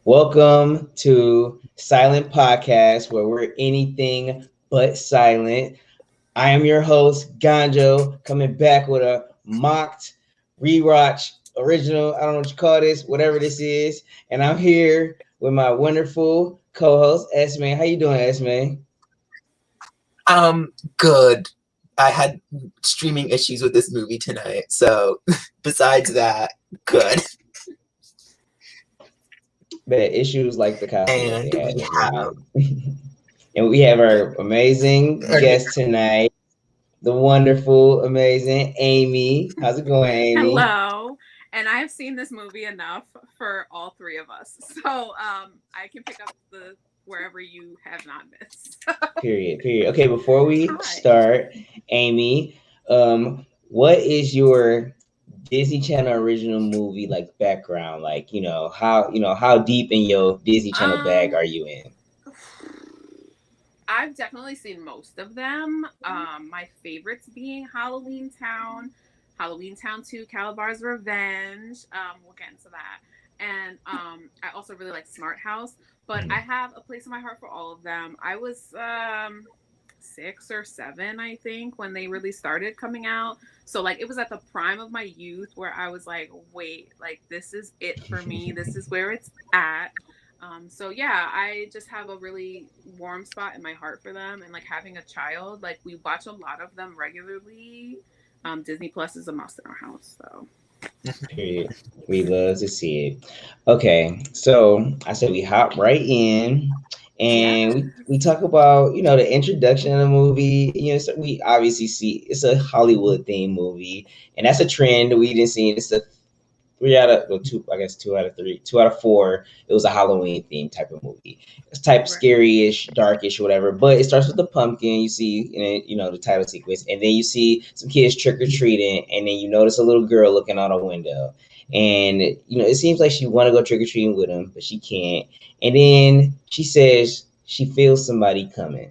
Welcome to Silent Podcast, where we're anything but silent. I am your host, Ganjo, coming back with a mocked rewatch original. I don't know what you call this, whatever this is. And I'm here with my wonderful co-host, Esme. How you doing, Esme? Good. I had streaming issues with this movie tonight, so besides that, good. Bad issues like the Cosby that And they had we with have And we have our amazing guest tonight, the wonderful, amazing Amy. How's it going, Amy? Hello. And I have seen this movie enough for all three of us. So I can pick up the wherever you have not missed. Period. Okay, before we Hi. start, Amy, what is your Disney Channel original movie like background? Like, how deep in your Disney Channel bag are you in? I've definitely seen most of them. My favorites being Halloweentown, Halloweentown 2, Calabar's Revenge. We'll get into that. And I also really like Smart House, but I have a place in my heart for all of them. I was 6 or 7, I think, when they really started coming out. So like it was at the prime of my youth where I was like, wait, like this is it for me. This is where it's at. So yeah, I just have a really warm spot in my heart for them, and like having a child, like we watch a lot of them regularly. Disney Plus is a must in our house. So Period. We love to see it. Okay, so I said we hop right in and we talk about, the introduction of the movie. So we obviously see it's a Hollywood themed movie, and that's a trend we didn't see. It's a two out of three, 2 out of 4. It was a Halloween themed type of movie. It's type scary-ish, darkish, whatever. But it starts with the pumpkin. You see, the title sequence, and then you see some kids trick or treating, and then you notice a little girl looking out a window, and it seems like she want to go trick or treating with him, but she can't. And then she says she feels somebody coming.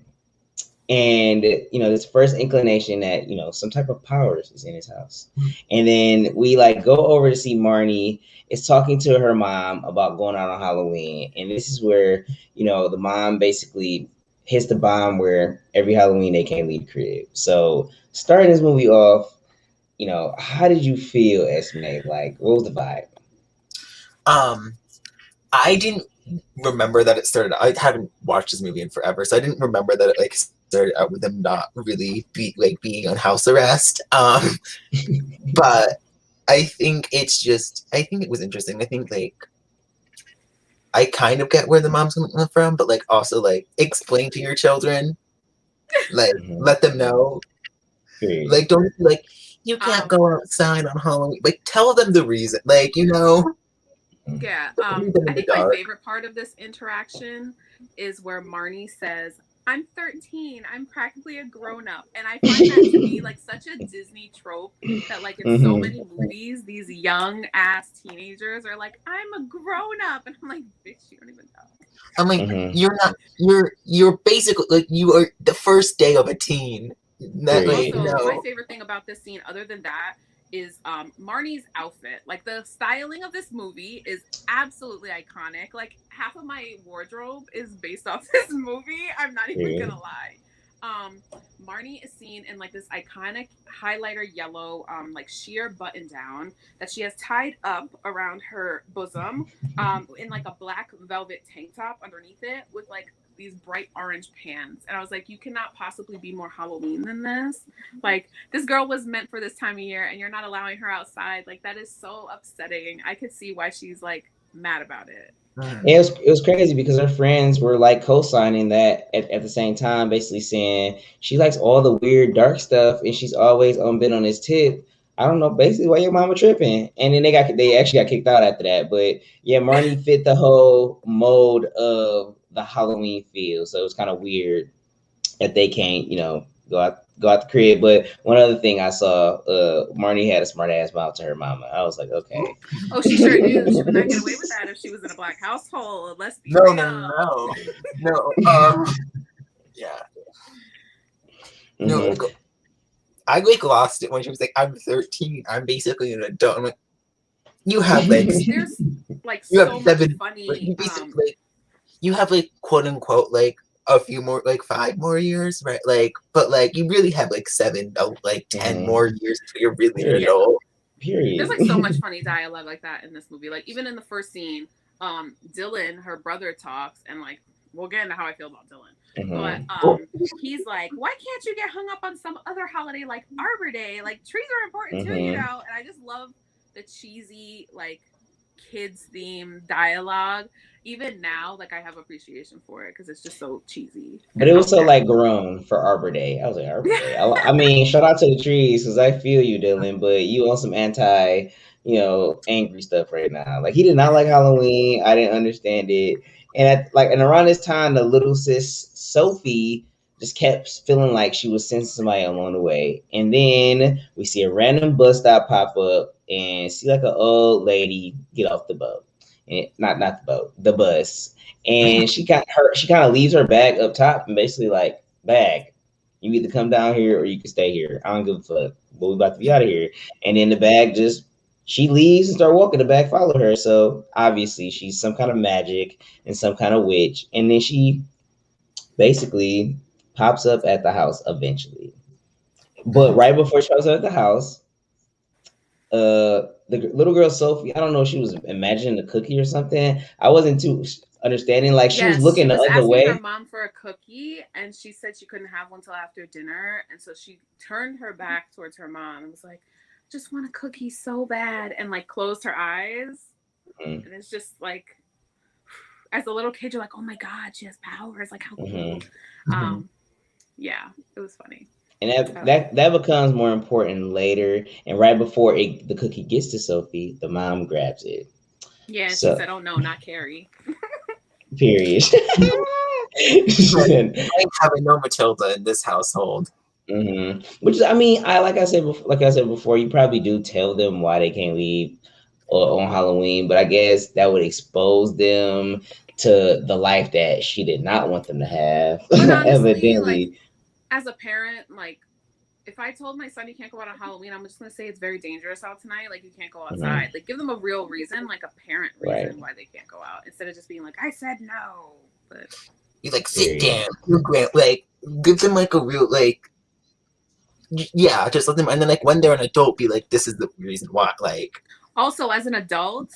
And this first inclination that some type of powers is in his house. And then we like go over to see Marnie is talking to her mom about going out on Halloween, and this is where the mom basically hits the bomb where every Halloween they can't leave the crib. So starting this movie off, how did you feel, Esme? Like, what was the vibe? I didn't remember that it started. I haven't watched this movie in forever, so I didn't remember that it like started out with them not really being on house arrest. But I think it was interesting. I think like I kind of get where the mom's coming from, but like also like explain to your children, like let them know, like don't like you can't go outside on Halloween. Like tell them the reason, like Yeah, I think my favorite part of this interaction is where Marnie says, I'm 13, I'm practically a grown-up. And I find that to be like such a Disney trope that like in so many movies, these young ass teenagers are like, I'm a grown-up. And I'm like, bitch, you don't even know. I'm like, you're not, you're basically like you are the first day of a teen. That, like, also, my favorite thing about this scene, other than that, is Marnie's outfit. Like the styling of this movie is absolutely iconic. Like half of my wardrobe is based off this movie. I'm not even gonna lie. Marnie is seen in like this iconic highlighter yellow like sheer button down that she has tied up around her bosom in like a black velvet tank top underneath it with like these bright orange pants. And I was like, you cannot possibly be more Halloween than this. Like this girl was meant for this time of year and you're not allowing her outside. Like that is so upsetting. I could see why she's like mad about it. It was crazy because her friends were like co-signing that at the same time, basically saying she likes all the weird dark stuff and she's always been on this tip. I don't know, basically why your mama tripping. And then they actually got kicked out after that. But yeah, Marnie fit the whole mold of the Halloween feel. So it was kind of weird that they can't, go out the crib. But one other thing I saw, Marnie had a smart ass mouth to her mama. I was like, okay. Oh, she sure did. She would not get away with that if she was in a black household. Let's be real. No. Yeah. No, I like lost it when she was like, I'm 13. I'm basically an adult. I'm like, You have like there's like you so have much 7 funny. You have like quote unquote like a few more, like 5 more years, right? Like, but like you really have like 7, like 10 more years until you're really an adult. Period. There's like so much funny dialogue like that in this movie. Like even in the first scene, Dylan, her brother, talks, and like we'll get into how I feel about Dylan. But he's like, why can't you get hung up on some other holiday like Arbor Day? Like trees are important too, you know? And I just love the cheesy like kids theme dialogue. Even now, like I have appreciation for it because it's just so cheesy. But it was so like grown for Arbor Day. I was like, Arbor Day. I mean, shout out to the trees because I feel you, Dylan. But you on some anti, angry stuff right now. Like he did not like Halloween. I didn't understand it. And and around this time, the little sis Sophie just kept feeling like she was sending somebody along the way. And then we see a random bus stop pop up and see like an old lady get off the boat. And not the boat, the bus. And she kind of leaves her bag up top and basically like, bag, you either come down here or you can stay here. I don't give a fuck. But we about to be out of here. And then the bag she leaves and start walking. The bag follow her. So obviously she's some kind of magic and some kind of witch. And then she basically pops up at the house eventually. But right before she pops up at the house, the little girl Sophie, I don't know if she was imagining a cookie or something. I wasn't too understanding. Like she was looking the other way. Her mom for a cookie, and she said she couldn't have one till after dinner, and so she turned her back towards her mom and was like, "Just want a cookie so bad," and like closed her eyes. And it's just like, as a little kid, you're like, "Oh my god, she has powers! Like how cool!" Yeah, it was funny. And that becomes more important later. And right before the cookie gets to Sophie, the mom grabs it. Yeah, so, she said, "Oh no, not Carrie." Period. I haven't known Matilda in this household. Which is, I mean, like I said before, you probably do tell them why they can't leave on Halloween, but I guess that would expose them to the life that she did not want them to have. But honestly, evidently. Like, as a parent, like if I told my son you can't go out on Halloween, I'm just gonna say it's very dangerous out tonight. Like you can't go outside. Like give them a real reason, like a parent reason why they can't go out, instead of just being like, I said no. But you like sit down, like give them like a real like, yeah, just let them, and then like when they're an adult, be like, this is the reason why. Like also as an adult,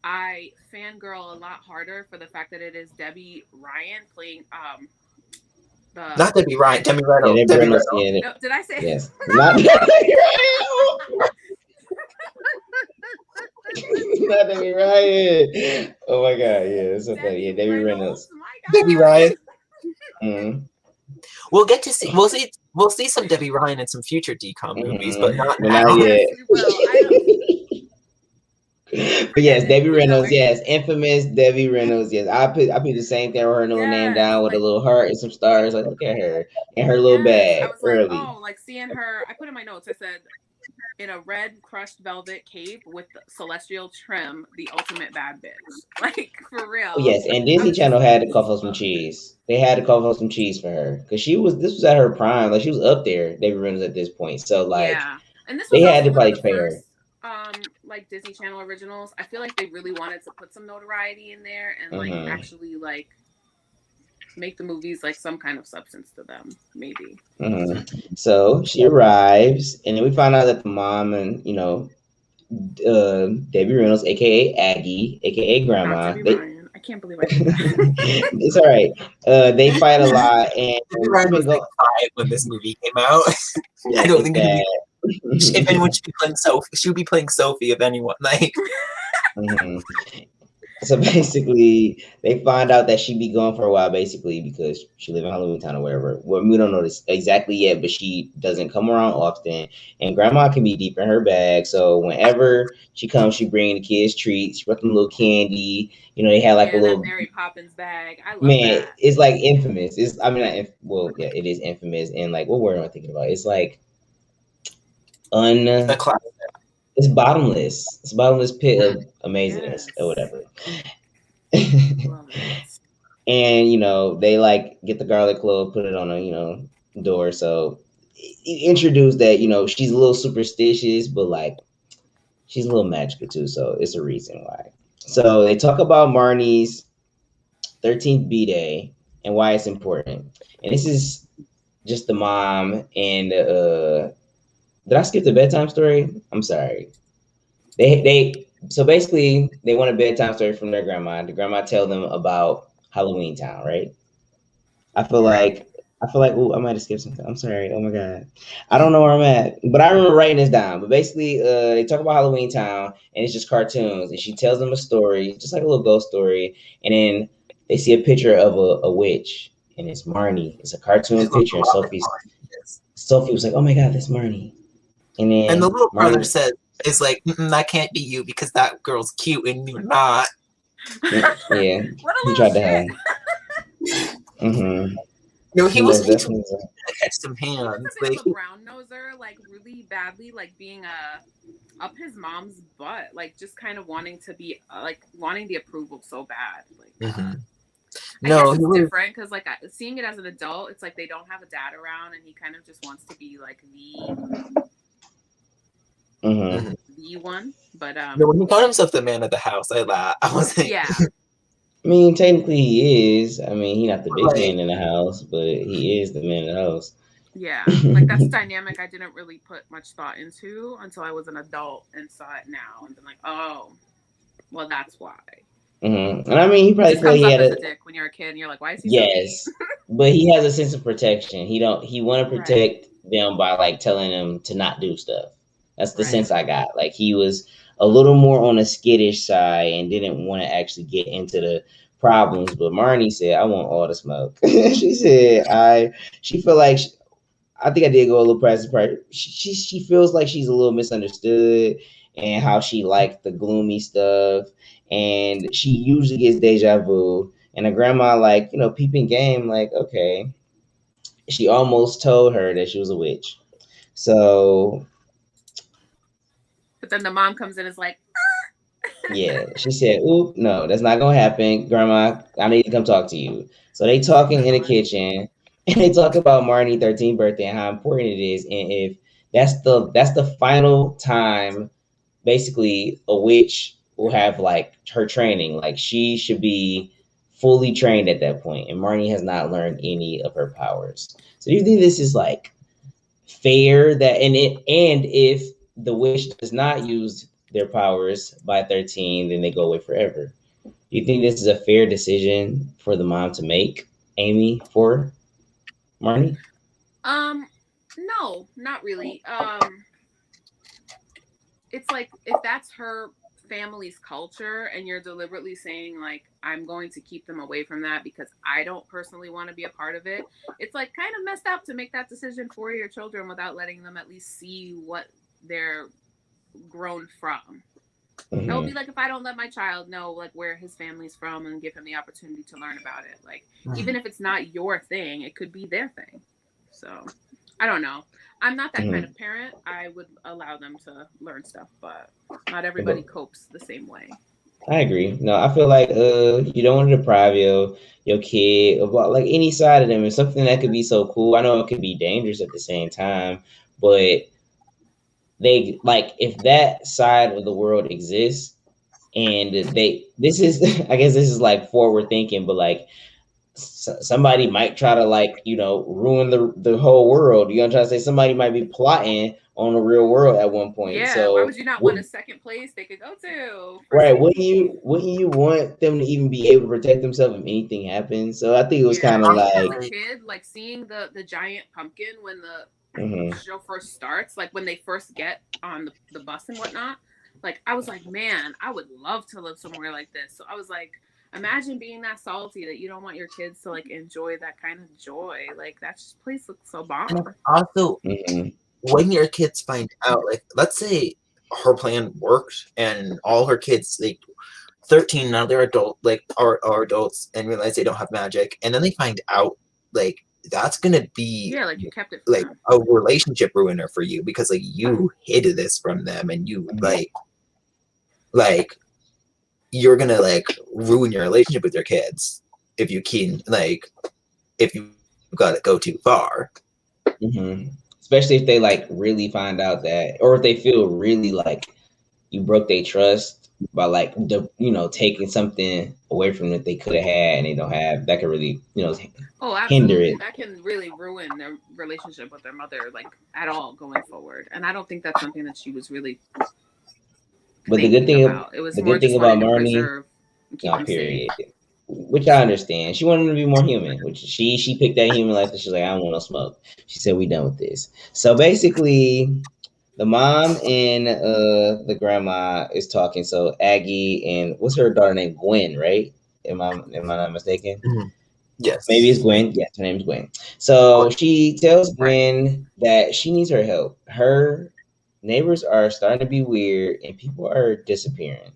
I fangirl a lot harder for the fact that it is Debbie Ryan playing not Debbie Ryan, Debbie Ryan. Yeah, Debbie Ryan. No, did I say yes? Not Debbie Ryan. Not Debbie Ryan. Oh my god, yeah, it's so funny. Yeah, Debbie Reynolds. Debbie Ryan. Mm-hmm. We'll get to see. We'll see some Debbie Ryan in some future DCOM movies, but not now. Yet. But yes, Debbie Reynolds, yes, infamous Debbie Reynolds, yes. I put the same thing with her little name down with a little heart and some stars. Like, look at her and her little bag. I was early. Like, oh, like seeing her. I put in my notes. I said, in a red crushed velvet cape with celestial trim, the ultimate bad bitch. Like for real. Oh, yes, and Disney Channel had to cough up some cheese. They had to cough up some cheese for her because this was at her prime. Like she was up there, Debbie Reynolds at this point. So like, and this was they had to probably pay her. Like Disney Channel originals, I feel like they really wanted to put some notoriety in there and like actually like make the movies like some kind of substance to them, maybe. So she arrives, and then we find out that the mom and Debbie Reynolds, aka Aggie, aka Grandma. I can't believe I did that. It's all right. They fight a lot, and Debbie Ryan was like 5 when this movie came out. I don't think that. If anyone should be playing Sophie, she would be playing Sophie. If anyone, like. So basically, they find out that she be gone for a while, basically because she live in Halloweentown or wherever. Well, we don't know this exactly yet, but she doesn't come around often. And Grandma can be deep in her bag, so whenever she comes, she bring the kids treats. She brought them little candy. They had like a little Mary Poppins bag. I love that. It's like infamous. It is infamous. And like, what word am I thinking about? It's like it's bottomless. It's a bottomless pit of amazingness or whatever. And they like get the garlic clove, put it on a door. So introduce that she's a little superstitious, but like she's a little magical too, so it's a reason why. So they talk about Marnie's 13th B day and why it's important. And this is just the mom and did I skip the bedtime story? I'm sorry. They so basically they want a bedtime story from their grandma. The grandma tell them about Halloweentown, right? I feel Right. like ooh, I might have skipped something. I'm sorry. Oh my god. I don't know where I'm at. But I remember writing this down. But basically, they talk about Halloweentown and it's just cartoons. And she tells them a story, just like a little ghost story. And then they see a picture of a witch. And it's Marnie. It's a cartoon picture. And Sophie was like, oh my god, that's Marnie. And And the then little brother Marnie, said, "Is like that can't be you because that girl's cute and you're not." yeah, What a he little tried to shit. have. Mm-hmm. No, He most he told definitely me was. to catch some He was hands. a bit Like of a brown noser, like really badly, like being up his mom's butt, like just kind of wanting to be like wanting the approval so bad. Like I guess no, he it's was different because like seeing it as an adult, it's like they don't have a dad around, and he kind of just wants to be like Mm-hmm. the one. But no, when he called himself the man of the house, I laughed. I was like, yeah, I mean, technically he is. I mean, he's not the big like man in the house, but he is the man in the house. yeah, like that's a dynamic I didn't really put much thought into until I was an adult and saw it now, and been like, oh, well, that's why. And I mean, he It probably just feel like comes he off had as a a dick when you're a kid and you're like, why is he so mean? yes, but he has a sense of protection. He want to Right, protect them by like telling them to not do stuff. That's the right. sense I got. Like he was a little more on the skittish side and didn't want to actually get into the problems. But Marnie said, "I want all the smoke." She said, She felt like I think I did go a little past the part. She feels like she's a little misunderstood and how she liked the gloomy stuff, and she usually gets deja vu. And her grandma, like peeping game, like okay, she almost told her that she was a witch. So But then the mom comes in and is like, yeah, she said, "Oop, no, that's not gonna happen, Grandma. I need to come talk to you." So they talking in the Lord. kitchen, and they talk about Marnie's 13th birthday and how important it is, and if that's the final time, basically, a witch will have like her training. Like she should be fully trained at that point, and Marnie has not learned any of her powers. So do you think this is like fair that and if the witch does not use their powers by 13, then they go away forever? Do you think this is a fair decision for the mom to make, Amy, for Marnie? No, not really. It's like if that's her family's culture and you're deliberately saying like I'm going to keep them away from that because I don't personally want to be a part of it, it's like kind of messed up to make that decision for your children without letting them at least see what they're grown from. That would be Mm-hmm. like if I don't let my child know like where his family's from and give him the opportunity to learn about it. Like even if it's not your thing, it could be their thing. So I don't know. I'm not that kind Mm-hmm. of parent. I would allow them to learn stuff, but not everybody But copes the same way. I agree. No, I feel like you don't want to deprive your kid about like any side of them. It's something that could be so cool. I know it could be dangerous at the same time, but they like if that side of the world exists and they this is I guess this is like forward thinking, but like somebody might try to like ruin the whole world. You know what I'm trying to say? Somebody might be plotting on the real world at one point. Yeah, why So would you not want a would second place they could go to for right, safety? wouldn't you want them to even be able to protect themselves if anything happens? So I think it was Yeah, kind of and even as a like kid, like seeing the giant pumpkin when the mhm, show first starts, like when they first get on the bus and whatnot, like I was like, man, I would love to live somewhere like this. So I was like, imagine being that salty that you don't want your kids to like enjoy that kind of joy. Like that place looks so and bomb. also mhm, when your kids find out, like let's say her plan worked and all her kids like 13 now they're adult like are adults and realize they don't have magic and then they find out like that's gonna be Yeah, like you kept it from like them. a relationship ruiner for you because like you hid this from them and you like you're gonna like ruin your relationship with your kids if you can like if you got to go too far. mhm. Especially if they like really find out that, or if they feel really like you broke their trust by like taking something away from them that they could have had and they don't have, that could really Oh, hinder absolutely. it. That can really ruin their relationship with their mother, like at all going forward. And I don't think that's something that she was really But thinking about. It was the more good thing just about wanting to Marnie, preserve and keep no, them safe. period. Which I understand. She wanted to be more human, which she picked that human life, and she's like, I don't want no smoke. She said, we done with this. So basically, the mom and the grandma is talking. So Aggie and what's her daughter name? Gwen, right? Am I not mistaken? Mhm. Yes. Maybe it's Gwen. Yes, her name's Gwen. So she tells Right. Gwen that she needs her help. Her neighbors are starting to be weird and people are disappearing.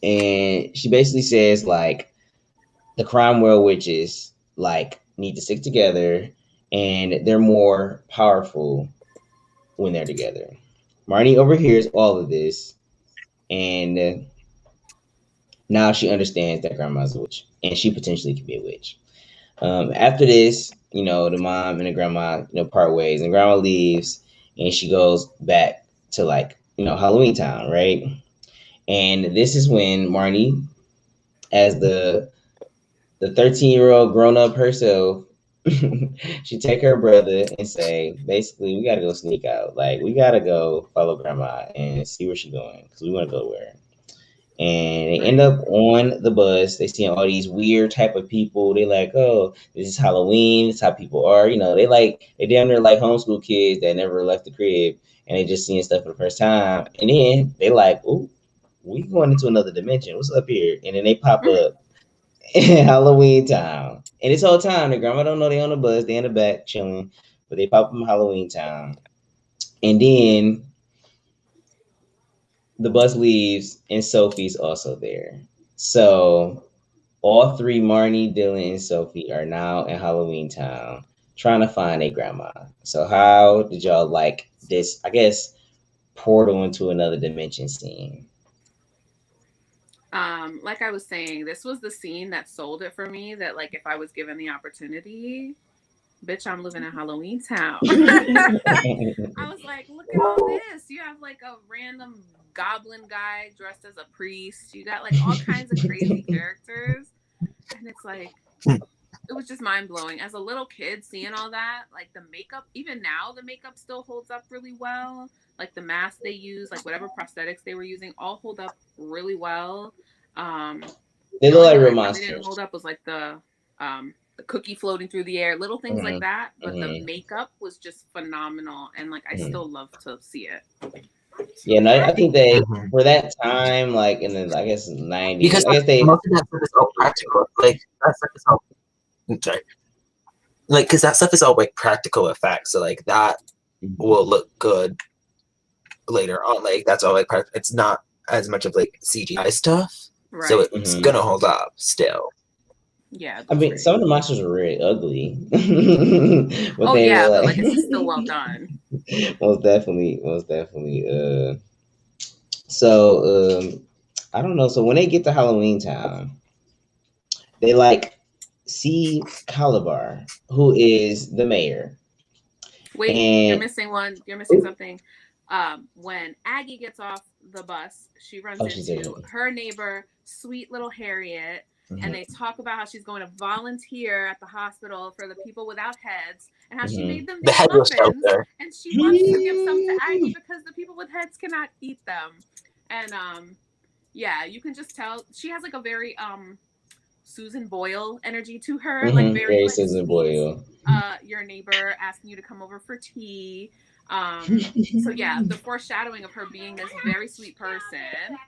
And she basically says like the crime world witches like need to stick together and they're more powerful when they're together. Marnie overhears all of this and now she understands that grandma's a witch and she potentially could be a witch. After this, the mom and the grandma, part ways, and grandma leaves, and she goes back to like, Halloweentown, right? And this is when Marnie, as the 13-year-old grown up herself, she take her brother and say, basically, we gotta go sneak out. Like, we gotta go follow grandma and see where she's going because we want to go with her. And they end Right. up on the bus. They see all these weird type of people. They like, oh, this is Halloween. This is how people are. They damn near like homeschool kids that never left the crib and they just seeing stuff for the first time. And then they like, oh, we going into another dimension. What's up here? And then they pop up in Halloweentown. And this whole time, the grandma don't know they on the bus. They in the back chilling, but they pop up in Halloweentown. And then the bus leaves, and Sophie's also there. So all three, Marnie, Dylan, and Sophie, are now in Halloweentown trying to find a grandma. So how did y'all like this, I guess, portal into another dimension scene? Like I was saying, this was the scene that sold it for me. That like if I was given the opportunity, bitch, I'm living in Halloweentown. I was like, look at all this. You have like a random goblin guy dressed as a priest. You got like all kinds of crazy characters. And it's like, it was just mind blowing. As a little kid, seeing all that, like the makeup, even now, the makeup still holds up really well. Like the mask they use, like whatever prosthetics they were using, all hold up really well. They The look only like thing real that really didn't monsters. hold up was like the cookie floating through the air, little things like that. But the makeup was just phenomenal, and like I still love to see it. Yeah, no, I think they Mhm. for that time, like in the I guess 90s, Because I guess they most of that stuff is all practical. Like that stuff is all. I'm sorry. Like, because that stuff is all like practical effects, so like that will look good later on. Like that's all like it's not as much of like CGI stuff, so Right. it's gonna hold up still. Yeah, it I looks mean, great. some of the monsters were really ugly, but Oh they were yeah, but like like it's still well done. most definitely, most definitely. So I don't know. So when they get to Halloween Town, they like see Calabar, who is the mayor, Wait, you're and missing one. You're missing something. When Aggie gets off the bus, she runs oh, she's there. into her neighbor, sweet little Harriet, and they talk about how she's going to volunteer at the hospital for the people without heads, and how she made them The these headless muffins, shelter. and she wants to give some to Aggie because the people with heads cannot eat them. And yeah, you can just tell she has like a very Susan Boyle energy to her, like very Very like Susan sweet. Boyle. Your neighbor asking you to come over for tea. So yeah, the foreshadowing of her being this very sweet person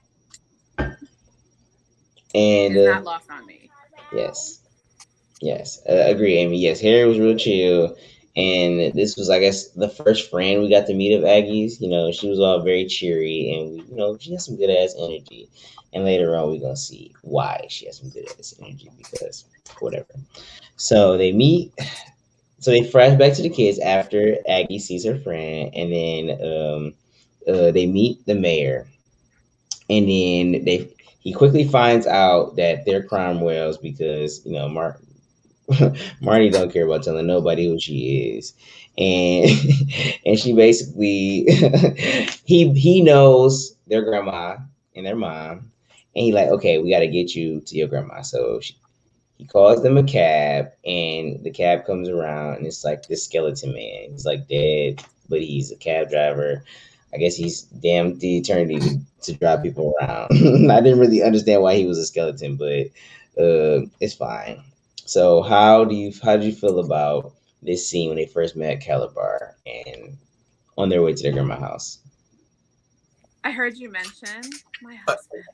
And is not lost on me. yes, yes, agree, Amy. Yes, Harry was real chill, and this was, I guess, the first friend we got to meet of Aggie's. She was all very cheery, and she has some good ass energy. And later on, we're gonna see why she has some good ass energy because whatever. So they meet. So they flash back to the kids after Aggie sees her friend, and then they meet the mayor, and then he quickly finds out that they're crime whales because Marnie don't care about telling nobody who she is, and and she basically he knows their grandma and their mom, and he like, okay, we got to get you to your grandma. So he calls them a cab, and the cab comes around, and it's like this skeleton man. He's like dead, but he's a cab driver. I guess he's damned the eternity to drive people around. I didn't really understand why he was a skeleton, but it's fine. So how did you feel about this scene when they first met Calabar and on their way to their grandma house? I heard you mention my husband.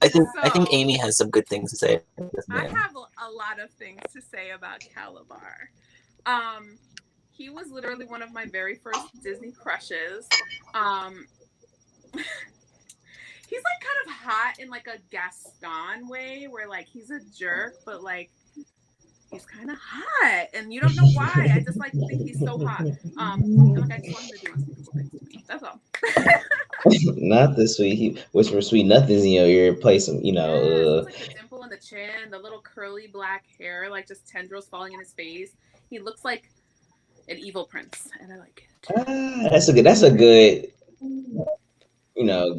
I think Amy has some good things to say. I have a lot of things to say about Calabar. He was literally one of my very first Disney crushes. He's like kind of hot in like a Gaston way, where like he's a jerk, but like he's kind of hot, and you don't know why. I just like think he's so hot. And like I just want him to do unspeakable things to me. That's all. Not the sweet. He whisper sweet nothings in your ear. Play some, like the dimple in the chin, the little curly black hair, like just tendrils falling in his face. He looks like an evil prince, and I like it. That's a good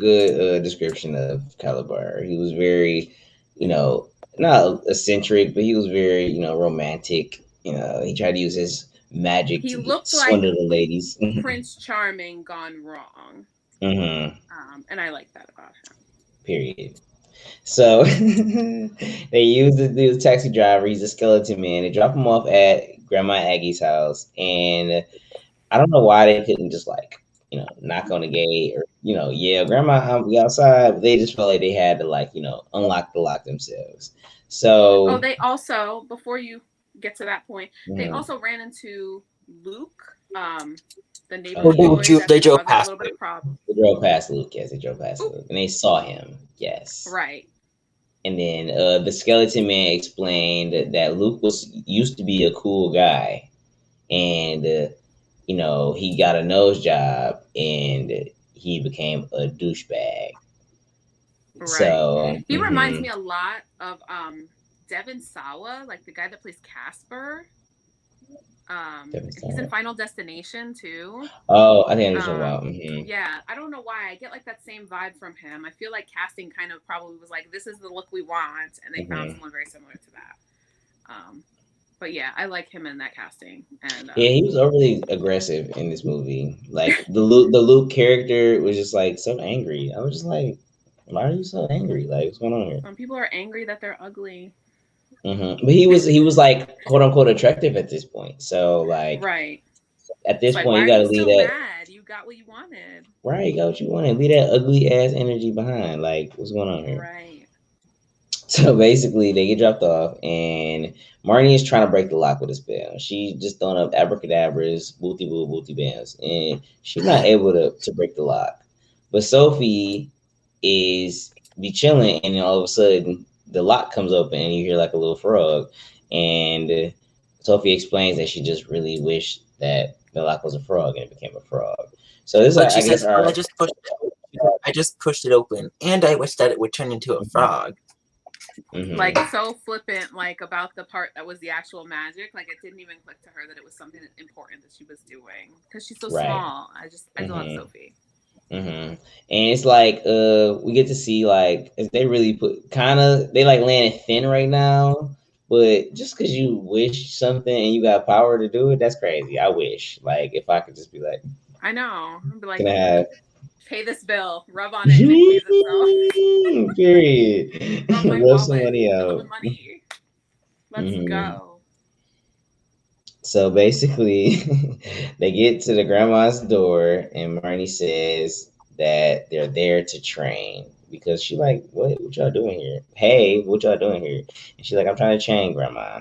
good description of Calabar. He was very, not eccentric, but he was very, romantic. He tried to use his magic he to looked swindle like the ladies. Prince Charming gone wrong. And I like that about him. Period. So they use the taxi driver. He's a skeleton man. They drop him off at Grandma Aggie's house, and I don't know why they couldn't just like knock on the gate or yeah, Grandma, we outside. But they just felt like they had to like unlock the lock themselves. So they also, before you get to that point, they also ran into Luke. The neighbor they drove past Luke. They drove past Luke. Yes, they drove past Luke, and they saw him. Yes, right. And then the skeleton man explained that Luke used to be a cool guy, and he got a nose job and he became a douchebag. Right. So he reminds me a lot of Devin Sawa, like the guy that plays Casper. He's in Final Destination too. Oh, I think I understand about. Yeah, I don't know why I get like that same vibe from him. I feel like casting kind of probably was like, this is the look we want, and they found someone very similar to that. But yeah, I like him in that casting. And yeah, he was overly aggressive in this movie. Like the Luke character was just like so angry. I was just like, why are you so angry? Like, what's going on here? Some people are angry that they're ugly. But he was like quote unquote attractive at this point. So like, right at this point, you got to leave that. Mad? You got what you wanted. Right, you got what you wanted. Leave that ugly ass energy behind. Like, what's going on here? Right. So basically, they get dropped off, and Marnie is trying to break the lock with a spell. She's just throwing up abracadabras, booty boo, booty bams, and she's not able to break the lock. But Sophie is be chilling, and then all of a sudden, the lock comes open, and you hear like a little frog. And Sophie explains that she just really wished that the lock was a frog, and it became a frog. So this, I guess, I just pushed it open, and I wish that it would turn into a frog. Like so flippant, like about the part that was the actual magic. Like it didn't even click to her that it was something important that she was doing because she's so small. I love Sophie. And it's like we get to see like they really they like landing thin right now. But just because you wish something and you got power to do it, that's crazy. I wish like if I could just be like, I know, I'd be like, can I have pay this bill, rub on it, and it pays itself. Period. Rub somebody out. Let's go. So basically, they get to the grandma's door, and Marnie says that they're there to train because she like, what y'all doing here? Hey, what y'all doing here? And she's like, I'm trying to train, Grandma.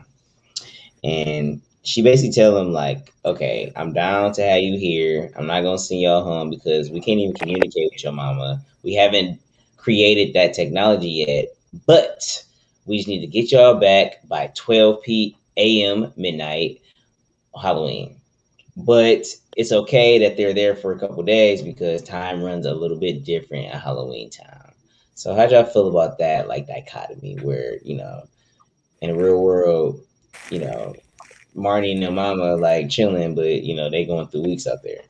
And she basically tell them like, okay, I'm down to have you here. I'm not gonna send y'all home because we can't even communicate with your mama. We haven't created that technology yet, but we just need to get y'all back by 12 p.m. midnight on Halloween. But it's okay that they're there for a couple days because time runs a little bit different at Halloweentown. So how'd y'all feel about that like dichotomy where, in the real world, you know, Marnie and their mama like chilling, but they going through weeks out there.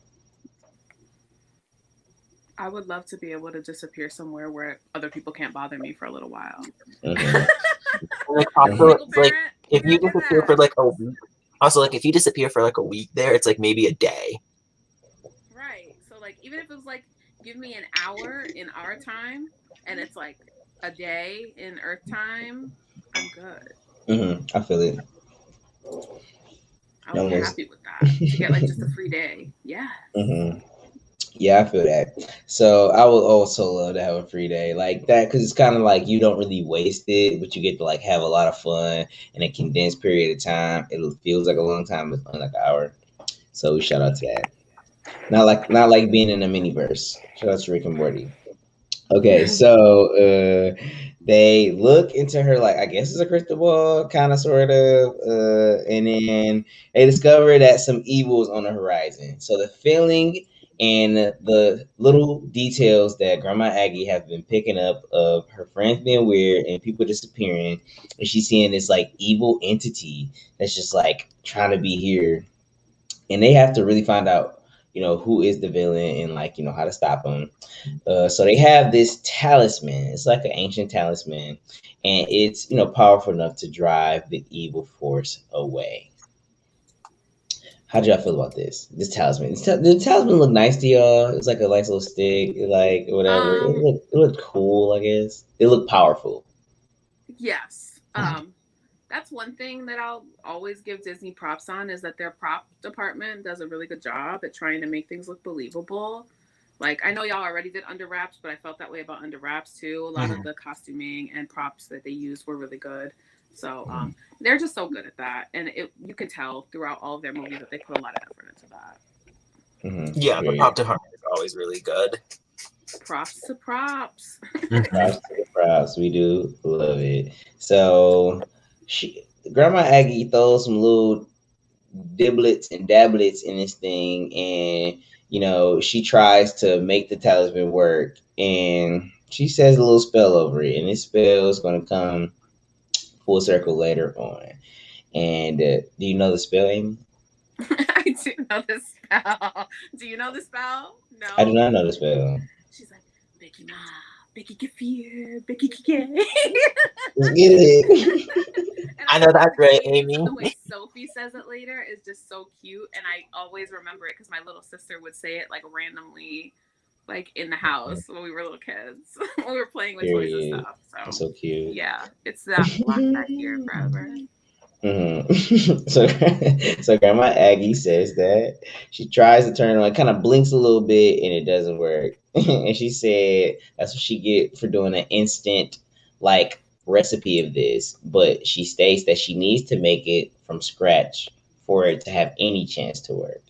I would love to be able to disappear somewhere where other people can't bother me for a little while. Like, also, it's like if you disappear for like a week. Also, like if you disappear for like a week there, it's like maybe a day. Right. So like even if it was like give me an hour in our time and it's like a day in Earth time, I'm good. I feel it. I'll be happy with that to get like just a free day. Yeah. Yeah, I feel that. So I would also love to have a free day like that because it's kind of like you don't really waste it, but you get to like have a lot of fun in a condensed period of time. It feels like a long time, but it's only like an hour. So we shout out to that. Not like being in a miniverse. Shout out to Rick and Morty. Okay, so they look into her like I guess it's a crystal ball, kind of, sort of, and then they discover that some evil is on the horizon. So the feeling and the little details that Grandma Aggie have been picking up of her friends being weird and people disappearing, and she's seeing this like evil entity that's just like trying to be here, and they have to really find out, who is the villain and like how to stop him. So they have this talisman. It's like an ancient talisman, and it's powerful enough to drive the evil force away. How do y'all feel about this? This talisman. The talisman look nice to y'all. It's like a nice little stick, like whatever. It looked cool, I guess. It looked powerful. Yes. That's one thing that I'll always give Disney props on is that their prop department does a really good job at trying to make things look believable. Like, I know y'all already did Under Wraps, but I felt that way about Under Wraps too. A lot of the costuming and props that they used were really good. So they're just so good at that. And you can tell throughout all of their movies that they put a lot of effort into that. Yeah, the prop department is always really good. Props to props. Props to props. We do love it. So Grandma Aggie throws some little diblets and dablets in this thing, and she tries to make the talisman work, and she says a little spell over it, and this spell is going to come full circle later on. And do you know the spell, Amy? I do know the spell. Do you know the spell? No, I do not know the spell. She's like, Becky Ma, Becky Kefir, Becky Kike. Let's get it. I know that's right, Amy. The way Sophie says it later is just so cute, and I always remember it because my little sister would say it like randomly, like in the house when we were little kids, when we were playing with toys and stuff. So cute. Yeah, it's that block back here forever. So Grandma Aggie says that she tries to turn on, kind of blinks a little bit, and it doesn't work. And she said that's what she get for doing an instant like recipe of this, but she states that she needs to make it from scratch for it to have any chance to work.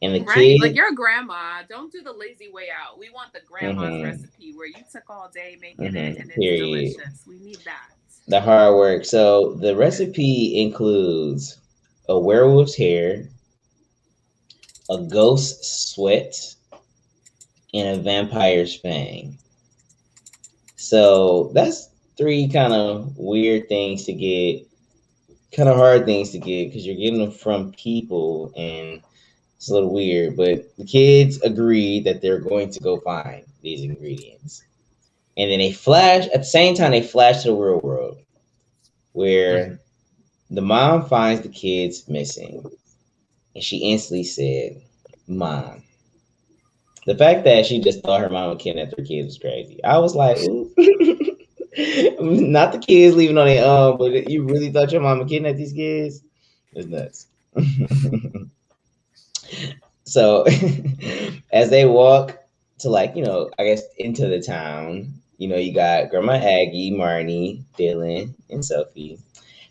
And the kid, like your grandma, don't do the lazy way out. We want the grandma's recipe where you took all day making it and it's delicious. We need that. The hard work. So the recipe includes a werewolf's hair, a ghost's sweat, and a vampire's fang. So that's 3 kind of weird things to get, kind of hard things to get, because you're getting them from people, and it's a little weird. But the kids agree that they're going to go find these ingredients. And then at the same time, they flash to the real world, where the mom finds the kids missing. And she instantly said, Mom. The fact that she just thought her mom would kidnap her kids was crazy. I was like, ooh. Not the kids leaving on their own, but you really thought your mom would kidnap these kids? It's nuts. So as they walk to I guess into the town, you got Grandma Aggie, Marnie, Dylan, and Sophie.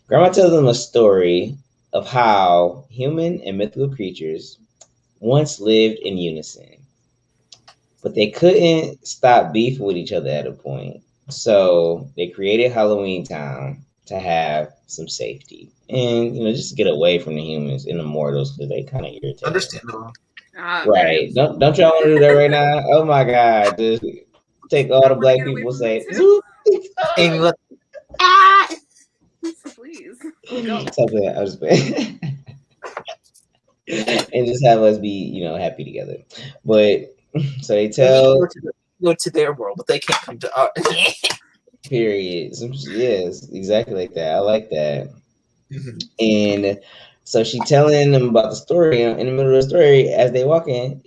Grandma tells them a story of how human and mythical creatures once lived in unison, but they couldn't stop beefing with each other at a point. So they created Halloweentown to have some safety and, just get away from the humans and the mortals because they kind of irritate. Understandable. Right. Don't y'all want to do that right now? Oh my God. Dude. take all the black people, say, Zoop. And look, Please go. Something like that. I was playing. And just have us be, happy together. But so they tell go to their world, but they can't come to ours. period. Yes, exactly like that. I like that. And so she telling them about the story. In the middle of the story, as they walk in,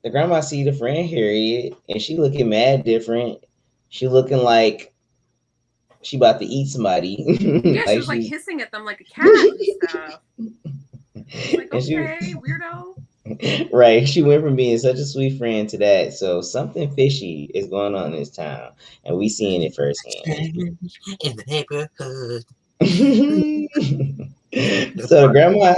the grandma see the friend Harriet, and she looking mad different. She looking like she about to eat somebody. Yeah, she was like hissing at them like a cat and stuff. Like, okay, weirdo. Right. She went from being such a sweet friend to that. So something fishy is going on in this town, and we seeing it firsthand. In the neighborhood. So Grandma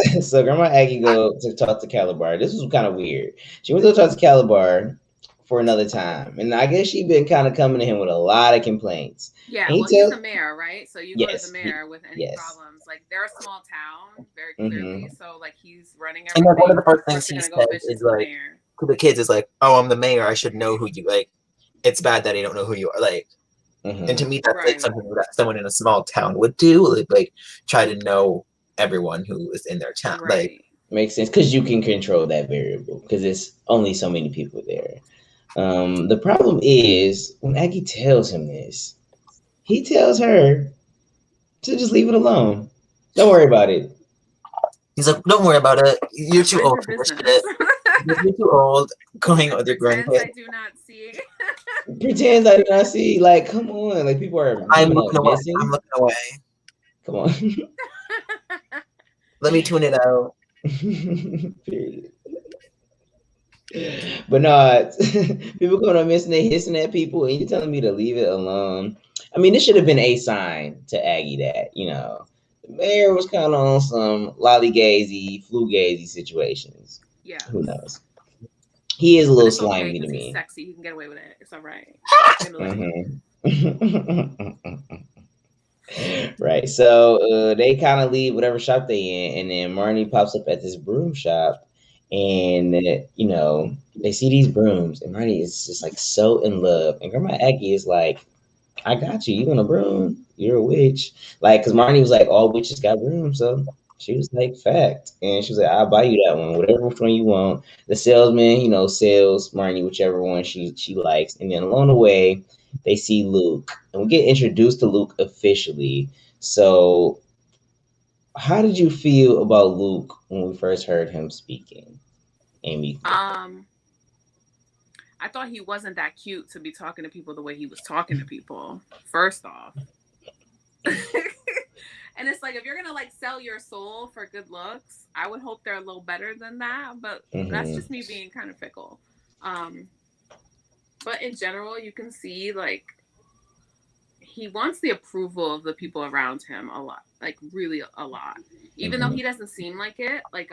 Aggie go to talk to Calabar. This was kind of weird. She went to talk to Calabar for another time, and I guess she'd been kind of coming to him with a lot of complaints. Yeah, well, he's the mayor, right? So you go to the mayor with any problems. Like, they're a small town, very clearly. So like, he's running everything. And one of the first things he said is like to the kids is like, "Oh, I'm the mayor. I should know who you like. It's bad that I don't know who you are." Like, and to me, that's like something that someone in a small town would do. Like try to know everyone who is in their town. Like, makes sense because you can control that variable because it's only so many people there. The problem is when Aggie tells him this, he tells her to just leave it alone. Don't worry about it. He's like, don't worry about it. You're too old for this shit. You're too old. Going with your grandkids. I do not see. Pretend I do not see. Like, come on. Like, people are. I'm looking away. I'm looking away. Come on. Let me tune it out. Period. But no, people going on missing, they hissing at people, and you're telling me to leave it alone. I mean, this should have been a sign to Aggie that, the mayor was kind of on some lollygazy, flu-gazy situations. Yeah. Who knows? He is a little slimy to me. He's sexy. He can get away with it. It's all right. Right. So they kind of leave whatever shop they in, and then Marnie pops up at this broom shop. And they see these brooms, and Marnie is just like so in love. And Grandma Aggie is like, "I got you. You want a broom? You're a witch." Like, because Marnie was like, "All witches got brooms," so she was like, "Fact." And she was like, "I'll buy you that one, whatever one you want." The salesman, sells Marnie whichever one she likes. And then along the way, they see Luke, and we get introduced to Luke officially. So, how did you feel about Luke when we first heard him speaking, Amy? I thought he wasn't that cute to be talking to people the way he was talking to people, first off. And it's like, if you're gonna like sell your soul for good looks, I would hope they're a little better than that, but that's just me being kind of fickle. But in general, you can see like he wants the approval of the people around him a lot, like really a lot. Even though he doesn't seem like it, like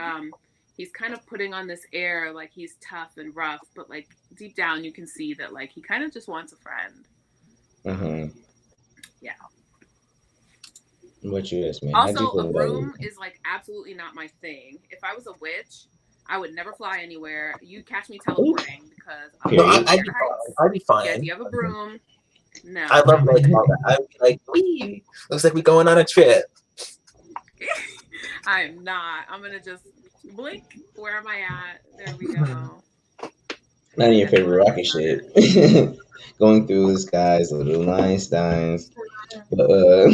he's kind of putting on this air like he's tough and rough, but like deep down you can see that like he kind of just wants a friend. Yeah. What you ask me? Also, a broom is like absolutely not my thing. If I was a witch, I would never fly anywhere. You catch me teleporting because I'd be fine. Yeah, do you have a broom? No. I love like all that. I'd be like, wee. Looks like we're going on a trip. I am not. I'm gonna just blink. Where am I at? There we go. Not in your favorite rocket ship. Going through the skies, little Einsteins. But,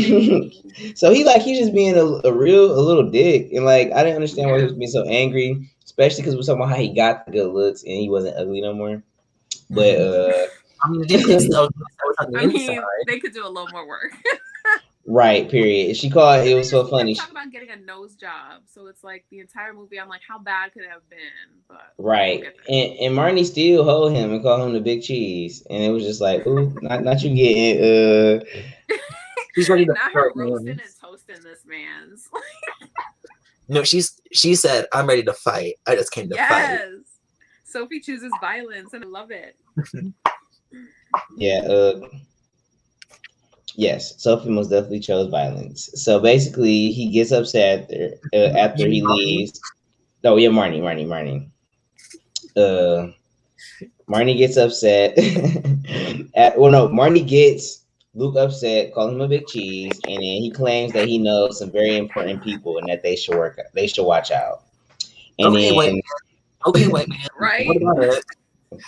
so he's just being a little dick, and like I didn't understand why he was being so angry, especially because we're talking about how he got the good looks and he wasn't ugly no more. But I mean, they could do a little more work. Right, period. She called it was so funny. Talk about getting a nose job. So it's like the entire movie, I'm like, how bad could it have been? But right. And Marnie still hold him and call him the big cheese. And it was just like, ooh, not you getting she's ready to not her roasting and toasting this man's. No, she said, I'm ready to fight. I just came to fight. Yes. Sophie chooses violence and I love it. Yeah, yes, Sophie most definitely chose violence. So basically, he gets upset after he leaves. Oh yeah, Marnie. Marnie gets upset. Marnie gets Luke upset, calling him a big cheese, and then he claims that he knows some very important people and that they should watch out. And okay, white then man. Okay, white man. Right? What about it?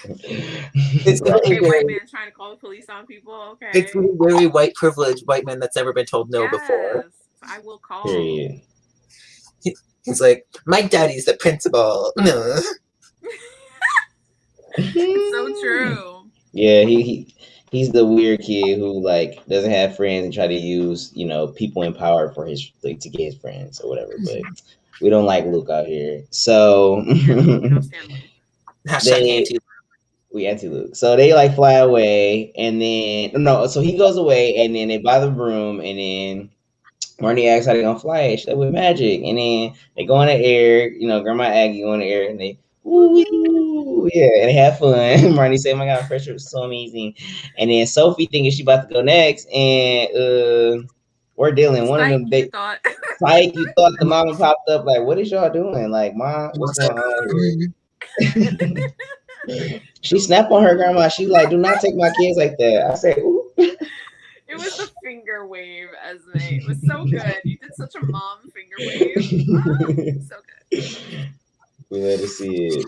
It's Okay, very, white man trying to call the police on people. Okay. it's really very white privileged white man that's never been told no before. Yes, I will call. Period. He's like, my daddy's the principal. It's so true. Yeah, he's the weird kid who like doesn't have friends and try to use people in power for his to get his friends or whatever. But we don't like Luke out here, so We don't stand Luke. Hashtag we anti Luke. So they like fly away, and then so he goes away, and then they buy the broom, and then Marnie asks how they gonna fly. She's like, with magic, and then they go in the air. Grandma Aggie go in the air, and they woo, yeah, and they have fun. Marnie say, "Oh my god, pressure was so amazing," and then Sophie thinking she about to go next, and we're dealing one of them. They thought. Like you thought the mama popped up. Like, what is y'all doing? Like, Mom, what's going on here? She snapped on her grandma. She like, do not take my kids like that. I said, ooh. It was the finger wave, Esme. It was so good. You did such a mom finger wave. So good. We let her see it.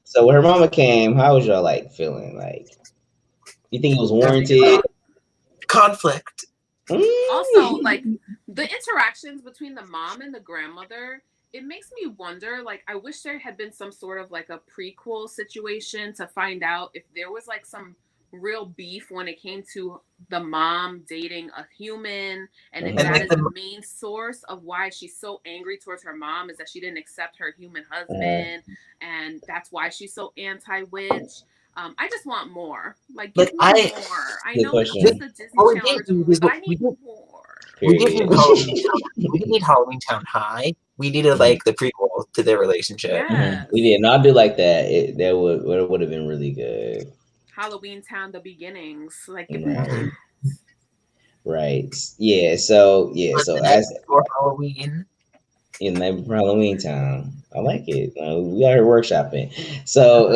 So when her mama came, how was y'all like feeling? Like, you think it was warranted? Conflict. Also, like the interactions between the mom and the grandmother, it makes me wonder, like, I wish there had been some sort of like a prequel situation to find out if there was like some real beef when it came to the mom dating a human, and if that is the main source of why she's so angry towards her mom is that she didn't accept her human husband, and that's why she's so anti-witch. I just want more. Like, give me more. I know it's just the Disney Channel original, but I need more. We didn't need Halloweentown High. We needed like the prequel to their relationship. Yes. We did not do like that. That would have been really good. Halloweentown, the beginnings, like right. Yeah. So as for Halloween. In Halloweentown, I like it. We are workshopping. So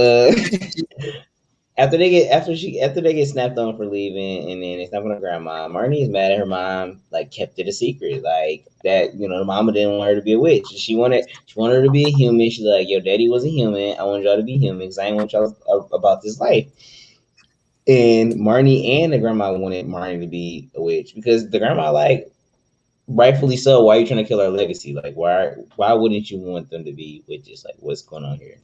after they get snapped on for leaving, and then they snap on her grandma, Marnie is mad at her mom. Like, kept it a secret, like that. The mama didn't want her to be a witch. She wanted her to be a human. She's like, "Your daddy was a human. I want y'all to be human because I ain't want y'all about this life." And Marnie and the grandma wanted Marnie to be a witch because the grandma, like, rightfully so. Why are you trying to kill our legacy? Like, why wouldn't you want them to be witches? Like, what's going on here?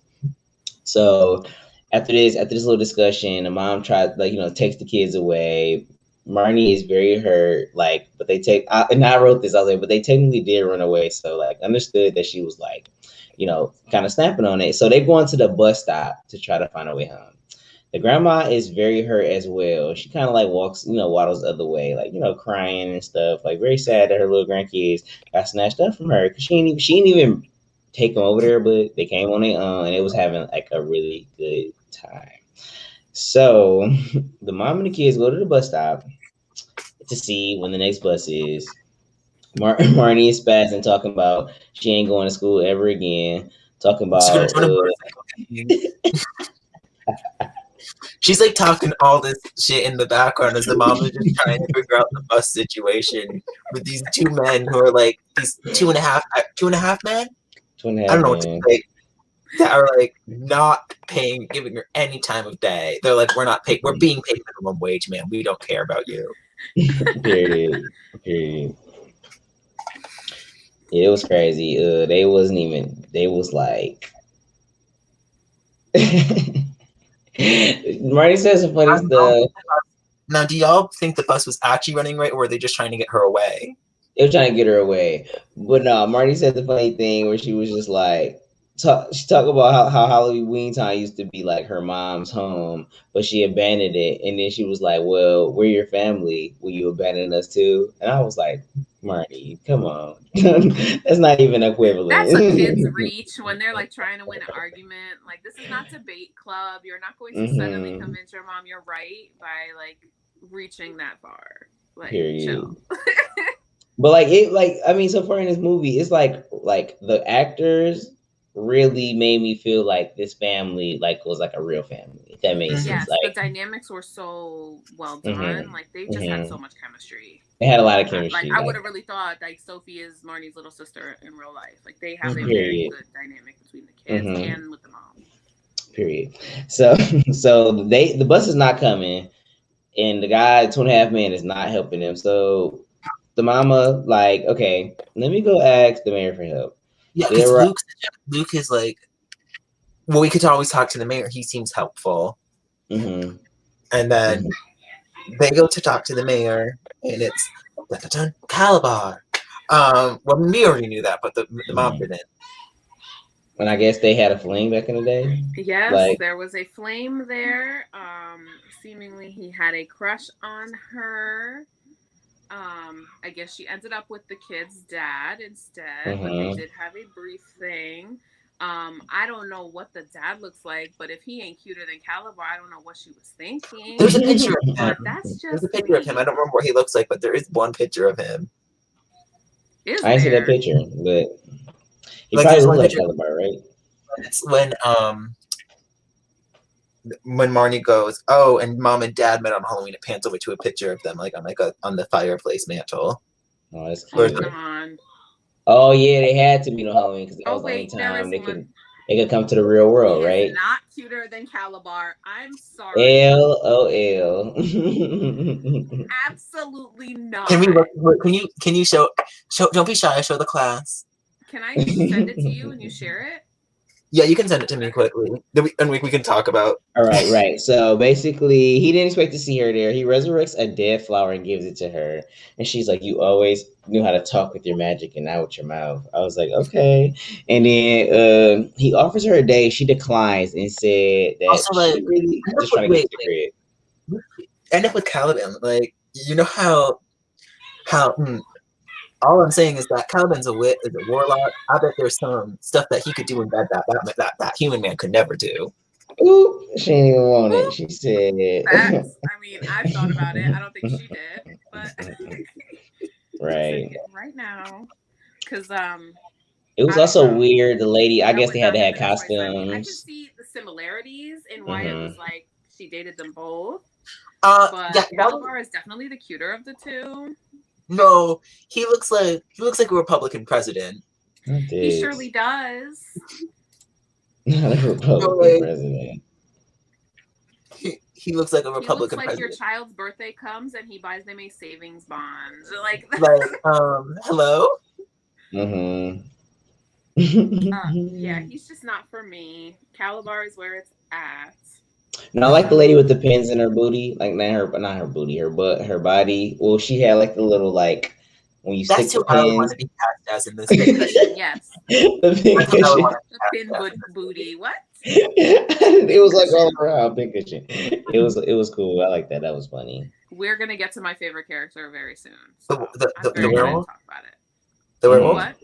So after this little discussion, the mom tried, like, takes the kids away. Marnie is very hurt, like, but they and I wrote this, I was like, but they technically did run away. So, like, understood that she was like, kind of snapping on it. So they go into the bus stop to try to find a way home. The grandma is very hurt as well. She kind of like waddles the other way, like, crying and stuff, like very sad that her little grandkids got snatched up from her because she didn't even take them over there, but they came on their own and it was having like a really good time. So the mom and the kids go to the bus stop to see when the next bus is. Marnie is spazzing, talking about she ain't going to school ever again. Talking about she's like talking all this shit in the background as the mom is just trying to figure out the bus situation with these two men who are like these two and a half men. I don't know what to say. That are like not giving her any time of day. They're like, we're being paid minimum wage, man. We don't care about you. Period. Yeah, it was crazy. They was like Marty says some funny stuff. Now, do y'all think the bus was actually running right, or were they just trying to get her away? They were trying to get her away. But no, Marty said the funny thing where she was just like, she talked about how Halloweentown used to be like her mom's home, but she abandoned it. And then she was like, well, we're your family. Will you abandon us too? And I was like, Marty, come on. That's not even equivalent. That's a kid's reach when they're like trying to win an argument. Like, this is not debate club. You're not going to suddenly convince your mom you're right by like reaching that far. Like, chill. But so far in this movie, it's like the actors really made me feel like this family like was like a real family. If that makes sense. Yes, the Like, dynamics were so well done. mm-hmm, Like they just had so mm-hmm. much chemistry. They had a lot of Like chemistry. I would Like, have really thought like Sophie is Marnie's little sister in real life. Like they have a very period. good dynamic between the kids Mm-hmm. and with the mom. Period. So, so the bus is not coming, and the guy 2.5 men is not helping them. So the mama like, okay, let me go ask the mayor for help. Yeah, They're because right. Luke is like, well, we could always talk to the mayor. He seems helpful. Mm-hmm. And then Mm-hmm. they go to talk to the mayor, and it's Calabar. Well, we already knew that, but the mom didn't. And I guess they had a fling back in the day. Yes, Like, there was a flame there. Seemingly he had a crush on her. I guess she ended up with the kid's dad instead, but they did have a brief thing. I don't know what the dad looks like, but if he ain't cuter than Calabar, I don't know what she was thinking. There's a picture of him. But that's just There's a picture of him. I don't remember what he looks like, but there is one picture of him. Is I didn't see that there? picture, but he Like, probably there's looks one like picture. Calabar, right? It's when Marnie goes, oh, and mom and dad met on Halloween. It pans over to a picture of them, like on the fireplace mantle. Oh, that's Oh, cute. come on. Oh yeah, they had to meet on Halloween because that was the only Wait, there time is one. they could come to the real world, He right? is not cuter than Calabar. I'm sorry. LOL. Absolutely not. Can we look? Can you show? Don't be shy. Show the class. Can I send it to you and you share it? Yeah, you can send it to me quickly, and we can talk about. All right, right. So basically, he didn't expect to see her there. He resurrects a dead flower and gives it to her, and she's like, "You always knew how to talk with your magic and not with your mouth." I was like, "Okay." And then he offers her a date. She declines and said that Also, she like, really just trying to get to the crib. end up with Caliban. Like, you know how all I'm saying is that Caliban's a wit, is a warlock. I bet there's some stuff that he could do in bed that human man could never do. Ooh, she didn't even want it. She said, Facts. I mean, I've thought about it. I don't think she did, but right. Right now, because It was also weird. The lady, I guess they had to have costumes. I mean, I can see the similarities in why it was like she dated them both. But Yeah, Calabar is definitely the cuter of the two. No, he looks like a Republican president. He surely does. Not a Republican president. He looks like a Republican he looks like president. your child's birthday comes and he buys them a savings bond. Like hello? Mm-hmm. Yeah, he's just not for me. Calabar is where it's at. No, I like the lady with the pins in her booty, like not her booty, her butt, her body. Well, she had like the little like when you stick the pins. I want to be cast as in this pincushion. Yes. The pincushion. The pin booty. What? It was like all around pincushion. It was cool. I like that. That was funny. We're gonna get to my favorite character very soon. So the werewolf. Talk about it. The werewolf. What?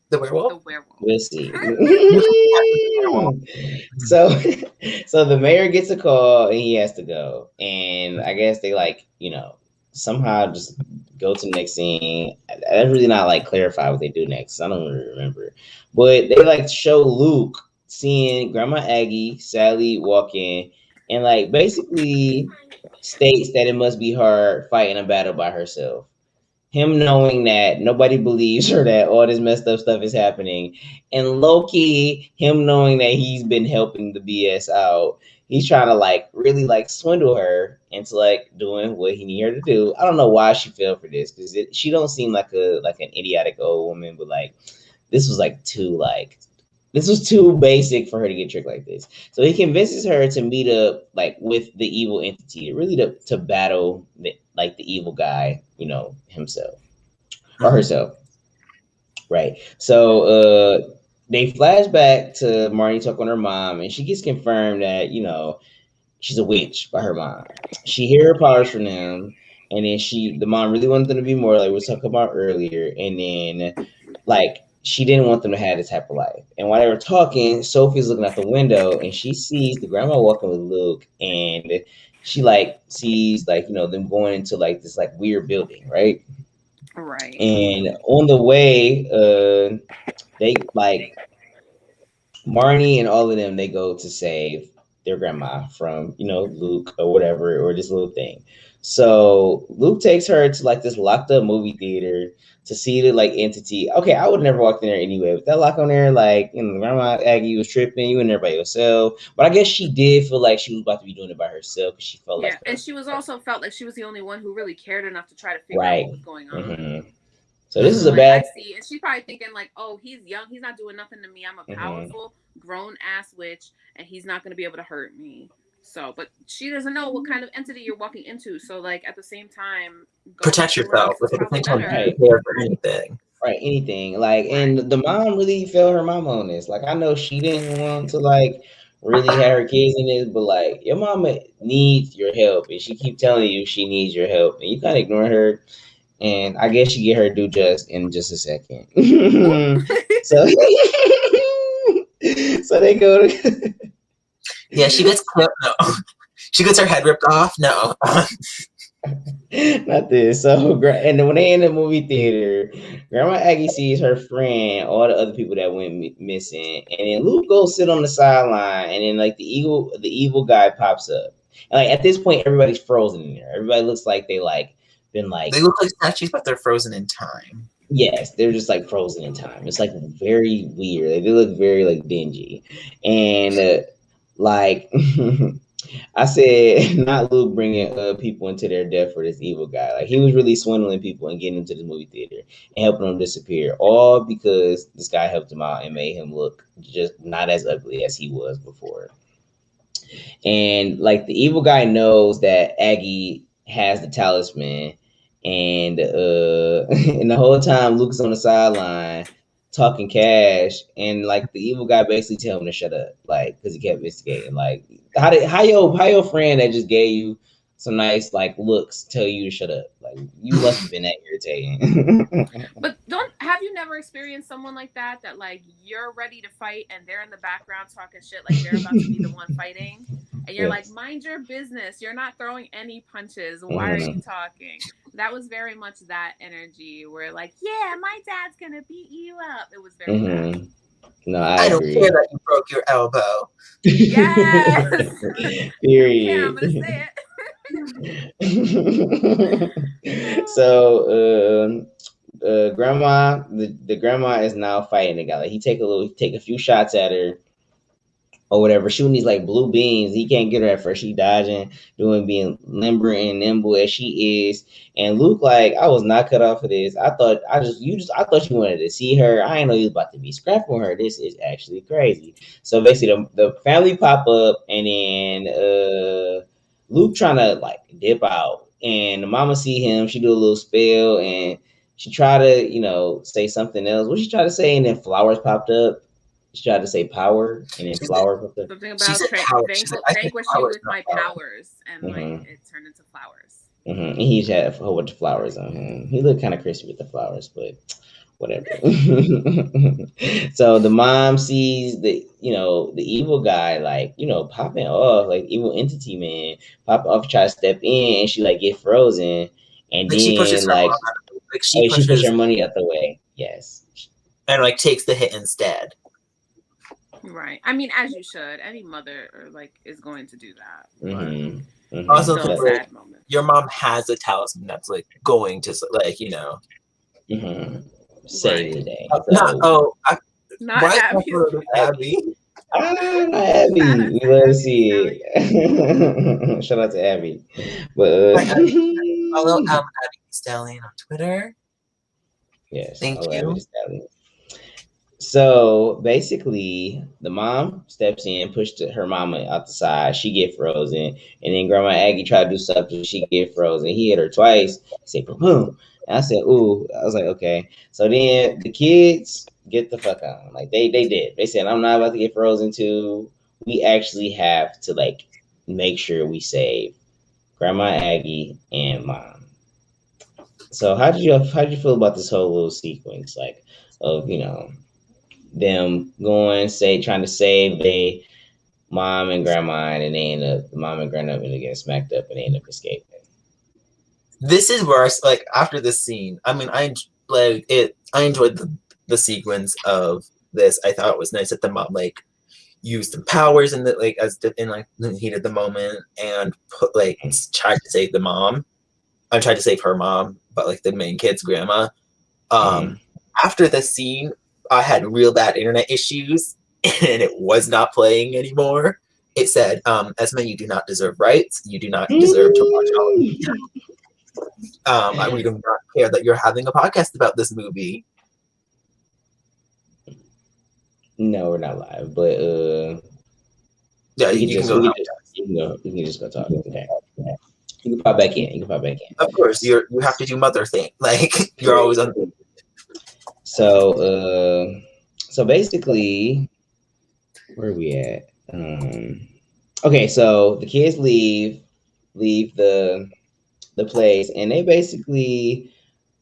The werewolf? The werewolf. We'll see. So the mayor gets a call and he has to go. And I guess they somehow just go to the next scene. That's really not clarified what they do next. I don't really remember. But they show Luke seeing Grandma Aggie, Sally walk in and basically states that it must be her fighting a battle by herself. Him knowing that nobody believes her, that all this messed up stuff is happening, and low-key, him knowing that he's been helping the BS out, he's trying to really swindle her into doing what he need her to do. I don't know why she fell for this because she don't seem like an idiotic old woman, but this was this was too basic for her to get tricked like this. So he convinces her to meet up with the evil entity, really to battle the evil guy, himself or herself. Right. So they flash back to Marnie talking on her mom, and she gets confirmed that, she's a witch by her mom. She hear her powers from them, and then the mom really wanted them to be more like we were talking about earlier, and then she didn't want them to have this type of life. And while they were talking, Sophie's looking out the window and she sees the grandma walking with Luke, and she sees them going into this weird building, right? Right. And on the way, Marnie and all of them, they go to save their grandma from, Luke or whatever, or this little thing. So Luke takes her to like this locked up movie theater to see the like entity. Okay, I would never walked in there anyway. With that lock on there, like, Grandma Aggie was tripping, you in there by yourself. But I guess she did feel like she was about to be doing it by herself because she felt like and she was also felt like she was the only one who really cared enough to try to figure out right. what was going on. Mm-hmm. So this is a like, bad. I see, and she's probably thinking like, oh, he's young, he's not doing nothing to me. I'm a powerful grown ass witch, and he's not going to be able to hurt me. So, but she doesn't know what kind of entity you're walking into. So, like, at the same time, protect yourself, but at the same time, Right. prepare for anything. Right, anything. Like, and the mom really felt her mama on this. Like, I know she didn't want to like really have her kids in this, but like your mama needs your help, and she keep telling you she needs your help, and you kind of ignore her. And I guess she get her due just in just a second. So, so they go to. Yeah, she gets clipped. No, she gets her head ripped off. No. Not this. So, and when they in the movie theater, Grandma Aggie sees her friend, all the other people that went missing, and then Luke goes sit on the sideline, and then like the evil guy pops up. And like at this point, everybody's frozen in there. Everybody looks like they like been like they look like statues, but they're frozen in time. Yes, they're just like frozen in time. It's like very weird. Like, they look very like dingy, and like. I said, not Luke bringing people into their death for this evil guy. Like, he was really swindling people and getting them to the movie theater and helping them disappear, all because this guy helped him out and made him look just not as ugly as he was before. And like the evil guy knows that Aggie has the talisman, and and the whole time Luke's on the sideline talking cash, and like the evil guy basically tell him to shut up, like, because he kept instigating. Like, how your friend that just gave you some nice like looks tell you to shut up? Like, you must have been that irritating. But have you never experienced someone like that like you're ready to fight and they're in the background talking shit like they're about to be the one fighting, and you're like, mind your business, you're not throwing any punches, why are you talking? That was very much that energy where like, yeah, my dad's gonna beat you up. It was very bad. No, I don't care that you broke your elbow. Yes. Period. I'm gonna say it. So grandma, the grandma is now fighting the guy. Like, he take a few shots at her or whatever, shooting these like blue beams. He can't get her at first. She dodging, being limber and nimble as she is. And Luke, like, I was not cut off for this. I thought you wanted to see her. I didn't know you was about to be scrapping her. This is actually crazy. So basically, the family pop up, and then Luke trying to like dip out, and the mama see him. She do a little spell, and she try to say something else. What she try to say, and then flowers popped up. She tried to say power, and then flower. Something about vanquish you with my powers, and like it turned into flowers. And he had a whole bunch of flowers on him. He looked kind of crispy with the flowers, but whatever. So the mom sees the evil guy, like, popping off, like evil entity man pop off, try to step in, and she like get frozen, and then she pushes she pushes her money out the way. Yes, and like takes the hit instead. Right. I mean, as you should. Any mother is going to do that. Also, sad moment. Your mom has a talisman that's like going to save the day. Not Abby. Abby. Abby. We love to see it. Shout out to Abby. But follow Abby Stallion on Twitter. Yes. Thank you. So basically, the mom steps in, pushed her mama out the side. She get frozen, and then Grandma Aggie tried to do something. She get frozen. He hit her twice. He said, "Boom!" And I said, "Ooh!" I was like, "Okay." So then the kids get the fuck on. Like they did. They said, "I'm not about to get frozen too. We actually have to like make sure we save Grandma Aggie and Mom." So how did you feel about this whole little sequence, like of them trying to save their mom and grandma, and they end up mom and grandma getting smacked up, and they end up escaping? This is where after this scene, I mean, I enjoyed the sequence of this. I thought it was nice that the mom use some powers in the like as in like the heat of the moment and put like tried to save the mom. I tried to save her mom, but like the main kid's grandma. After the scene, I had real bad internet issues and it was not playing anymore. It said, Esme, you do not deserve rights. You do not deserve to watch Halloweentown. We do not care that you're having a podcast about this movie. No, we're not live, but yeah, you can go. We can just go talk. Okay. You can pop back in. Of course, you have to do mother thing. Like you're always on. So basically, where are we at? Okay, so the kids leave the place, and they basically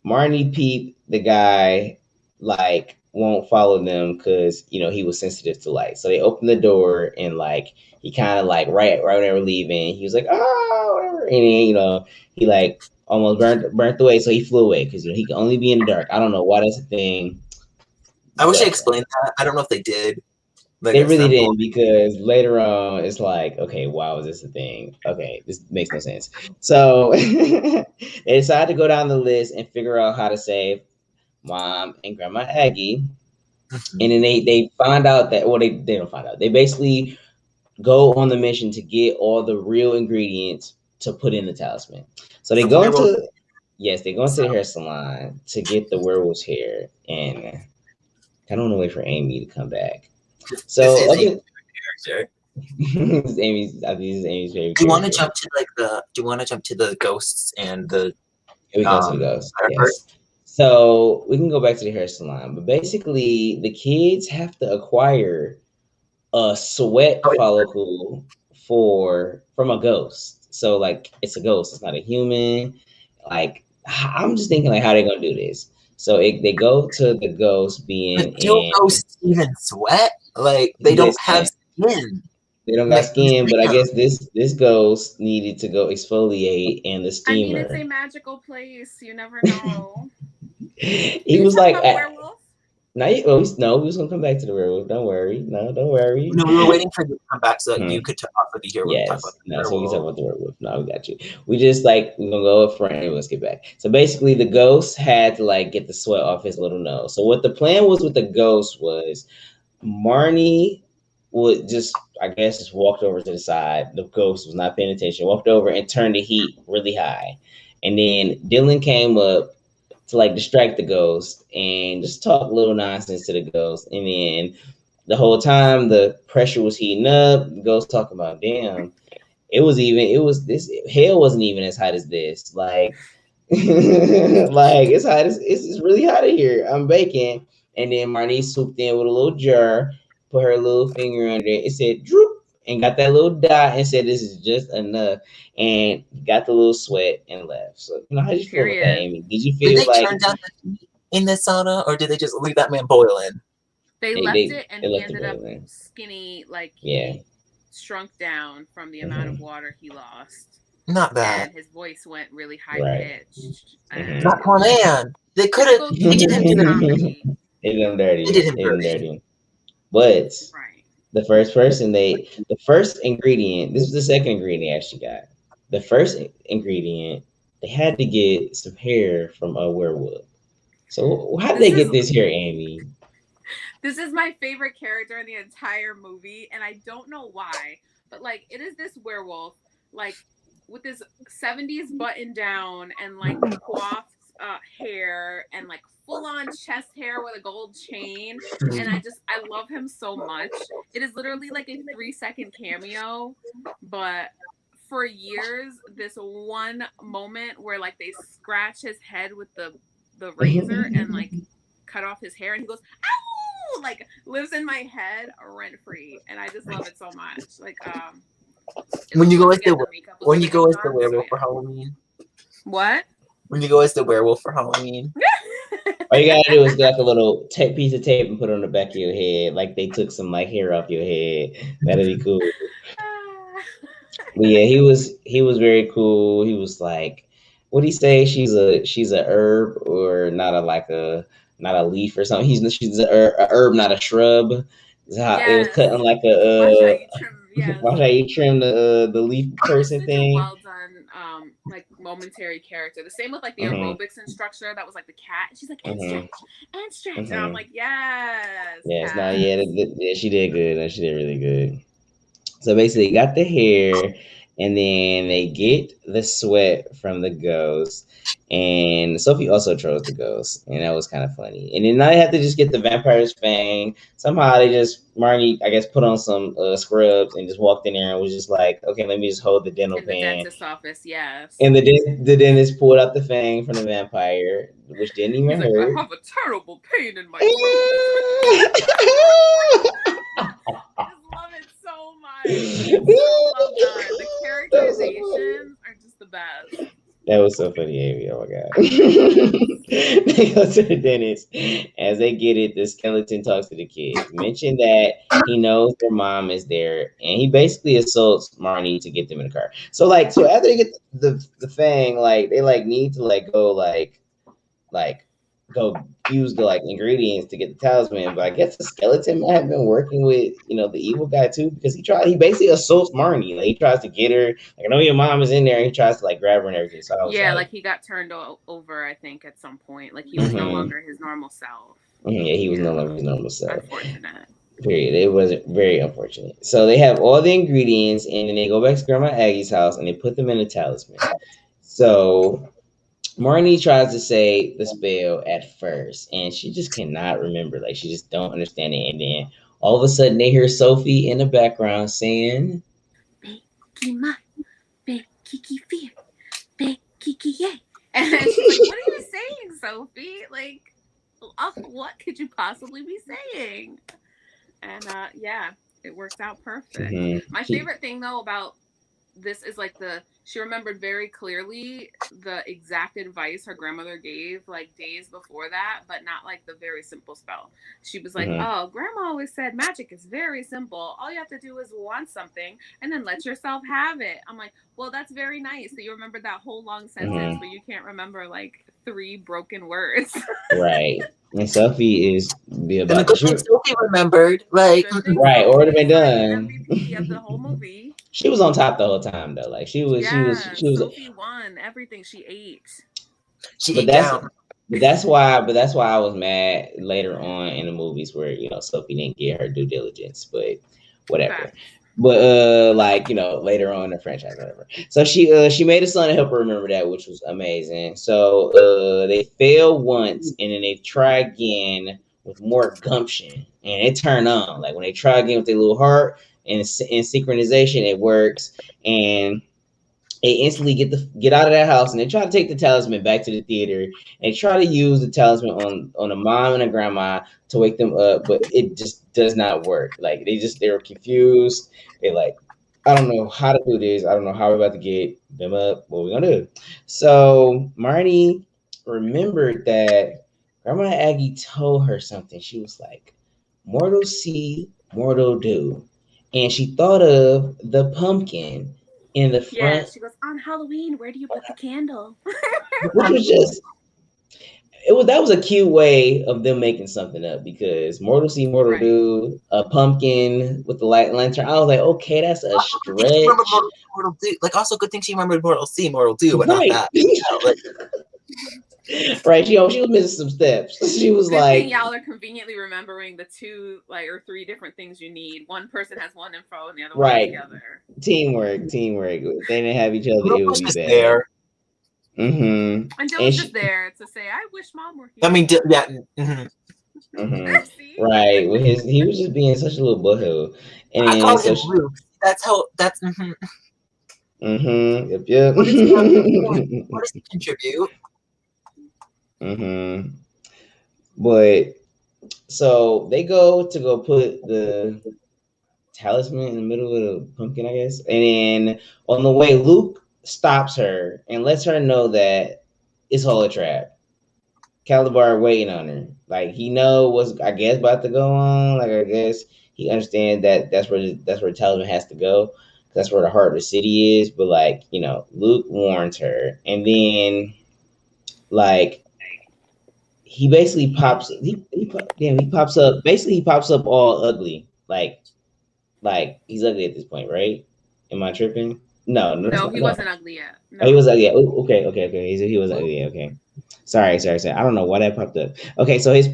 Marnie peep the guy like won't follow them because he was sensitive to light. So they open the door and like he kind of like right when they were leaving, he was like, oh, whatever, and then, he like almost burnt away, so he flew away because he can only be in the dark. I don't know why that's a thing. I wish I explained that. I don't know if they did. Like, they really didn't, because later on it's like, okay, why was this a thing? Okay, this makes no sense. So they decide to go down the list and figure out how to save Mom and Grandma Aggie. And then they find out that, well, they don't find out. They basically go on the mission to get all the real ingredients to put in the talisman. So they go into the hair salon to get the werewolf's hair, and I don't want to wait for Amy to come back. So this is Amy's favorite. Do you want to jump to the ghosts and the? Here we go to the ghosts. Yes. So we can go back to the hair salon, but basically the kids have to acquire a sweat follicle from a ghost. So like it's a ghost, it's not a human. Like I'm just thinking like how they gonna do this. So they go to the ghost being. But do ghosts even sweat? Like they don't have skin. They don't got skin, but I guess this ghost needed to go exfoliate in the steamer. I mean, it's a magical place. You never know. He was like, we was gonna come back to the werewolf. Don't worry. No, don't worry. No, we were waiting for you to come back so that you could also be here. Yes. So we can talk about the werewolf. No, we got you. We just we're gonna go up front and let's get back. So basically, the ghost had to like get the sweat off his little nose. So what the plan was with the ghost was, Marnie would just walked over to the side. The ghost was not paying attention. Walked over and turned the heat really high, and then Dylan came up to like distract the ghost and just talk a little nonsense to the ghost. And then the whole time the pressure was heating up, the ghost talking about, damn, this hell wasn't even as hot as this. Like, like it's hot, it's really hot in here. I'm baking. And then Marnie swooped in with a little jar, put her little finger under it. It said droop, and got that little dot and said, this is just enough, and got the little sweat and left. So, how did you feel about that, Amy? Did you feel did they turn down the heat in the sauna, or did they just leave that man boiling? They left it, and he ended up skinny, like he shrunk down from the amount of water he lost. Not bad. And his voice went really high pitched. Not poor man. They could have. They did him dirty. They did him dirty. But the first ingredient, this was the second ingredient they actually got. The first ingredient, they had to get some hair from a werewolf. So how did they get this hair, Amy? This is my favorite character in the entire movie, and I don't know why, but like it is this werewolf, like with this 70s button down and like coiffed hair and like full-on chest hair with a gold chain, and I love him so much. It is literally like a 3-second cameo, but for years this one moment where like they scratch his head with the razor and like cut off his hair, and he goes ow, like lives in my head rent free, and I just love it so much. Like when you go as the werewolf for Halloween. What? When you go as the werewolf for Halloween. All you gotta do is get like a little piece of tape and put it on the back of your head, like they took some like hair off your head. That'd be cool. But yeah, he was very cool. He was like, what did he say? She's a herb, or not a leaf or something. She's a herb, not a shrub. It was cutting like watch how you trim. Yes. Watch how you trim the leaf person Such thing. A well done, like momentary character. The same with like the aerobics instructor that was like the cat. She's like, and stretch, and I'm like, yes. Yes, no, yeah, she did good. She did really good. So basically, they got the hair, and then they get the sweat from the ghost. And Sophie also chose the ghost, and that was kind of funny. And then now they have to just get the vampire's fang. Somehow Marnie, I guess, put on some scrubs and just walked in there and was just like, okay, let me just hold the dental pan. In the dentist's office, yes. And the dentist pulled out the fang from the vampire, which didn't even hurt. Like, I have a terrible pain in my throat. I love it so much. It's so well done. The characterizations are just the best. That was so funny, Amy. Oh my god. They go to the dentist. As they get it, the skeleton talks to the kids. Mention that he knows their mom is there, and he basically assaults Marnie to get them in the car. So after they get the thing, like they need to go use the ingredients to get the talisman. But I guess the skeleton might have been working with the evil guy too, because he basically assaults Marnie. He tries to get her. I know your mom is in there, and he tries to grab her and everything. So he got turned over. I think at some point, he was no longer his normal self. Yeah, he was no longer his normal self. Unfortunate. Period. It was very unfortunate. So they have all the ingredients, and then they go back to Grandma Aggie's house, and they put them in a talisman. So Marnie tries to say the spell at first, and she just cannot remember. She just don't understand it. And then all of a sudden, they hear Sophie in the background saying, "Bekima, Bekiki fear, Bekiki yay." And then she's like, "What are you saying, Sophie? What could you possibly be saying?" And it worked out perfect. Mm-hmm. My favorite thing though about this is she remembered very clearly the exact advice her grandmother gave days before that, but not the very simple spell. She was like, "Oh, grandma always said magic is very simple. All you have to do is want something and then let yourself have it." I'm like, well, that's very nice that you remembered that whole long sentence, but you can't remember 3 broken words. Right. And Sophie is the good thing Sophie remembered, right, or would have been done. MVP of the whole movie. She was on top the whole time though. She was. Sophie won everything she ate. But that's why I was mad later on in the movies where Sophie didn't get her due diligence. But whatever. Fact. But later on in the franchise, whatever. So she made a son to help her remember that, which was amazing. So they fail once, and then they try again with more gumption, and it turned on. When they try again with their little heart and in synchronization, it works, and they instantly get out of that house, and they try to take the talisman back to the theater and try to use the talisman on a mom and a grandma to wake them up, but it just does not work. They were confused. They're I don't know how to do this. I don't know how we're about to get them up. What are we gonna do? So Marnie remembered that Grandma Aggie told her something. She was like, "Mortal see, mortal do," and she thought of the pumpkin in the front. Yeah, she goes, "On Halloween, where do you put the candle?" Which was just that was a cute way of them making something up, because mortal see, mortal do, a pumpkin with the lantern. I was like, okay, that's a stretch. Mortal do. Also good thing she remembered mortal see, mortal do, but not that. Right, she was missing some steps. She was good y'all are conveniently remembering the 2 or 3 different things you need. One person has one info and the other one the other. Teamwork. If they didn't have each other, it would be bad. There. And Dylan's just there to say, "I wish Mom were here." I mean, yeah. Right. Well, he was just being such a little butthole. And I call him Luke. That's how. That's. Yep. What does he contribute? But so they go put the talisman in the middle of the pumpkin, I guess. And then on the way, Luke stops her and lets her know that it's all a trap. Calabar waiting on her. He know what's, I guess, about to go on. I guess he understands that that's where the talisman has to go. That's where the heart of the city is. But Luke warns her, and then he basically pops. He pops up. Basically, he pops up all ugly. Like he's ugly at this point, right? Am I tripping? No, No, he no. wasn't ugly yet. Oh, he No. was ugly. Oh, okay. He was ugly. Okay. Sorry. I don't know why that popped up. Okay, so his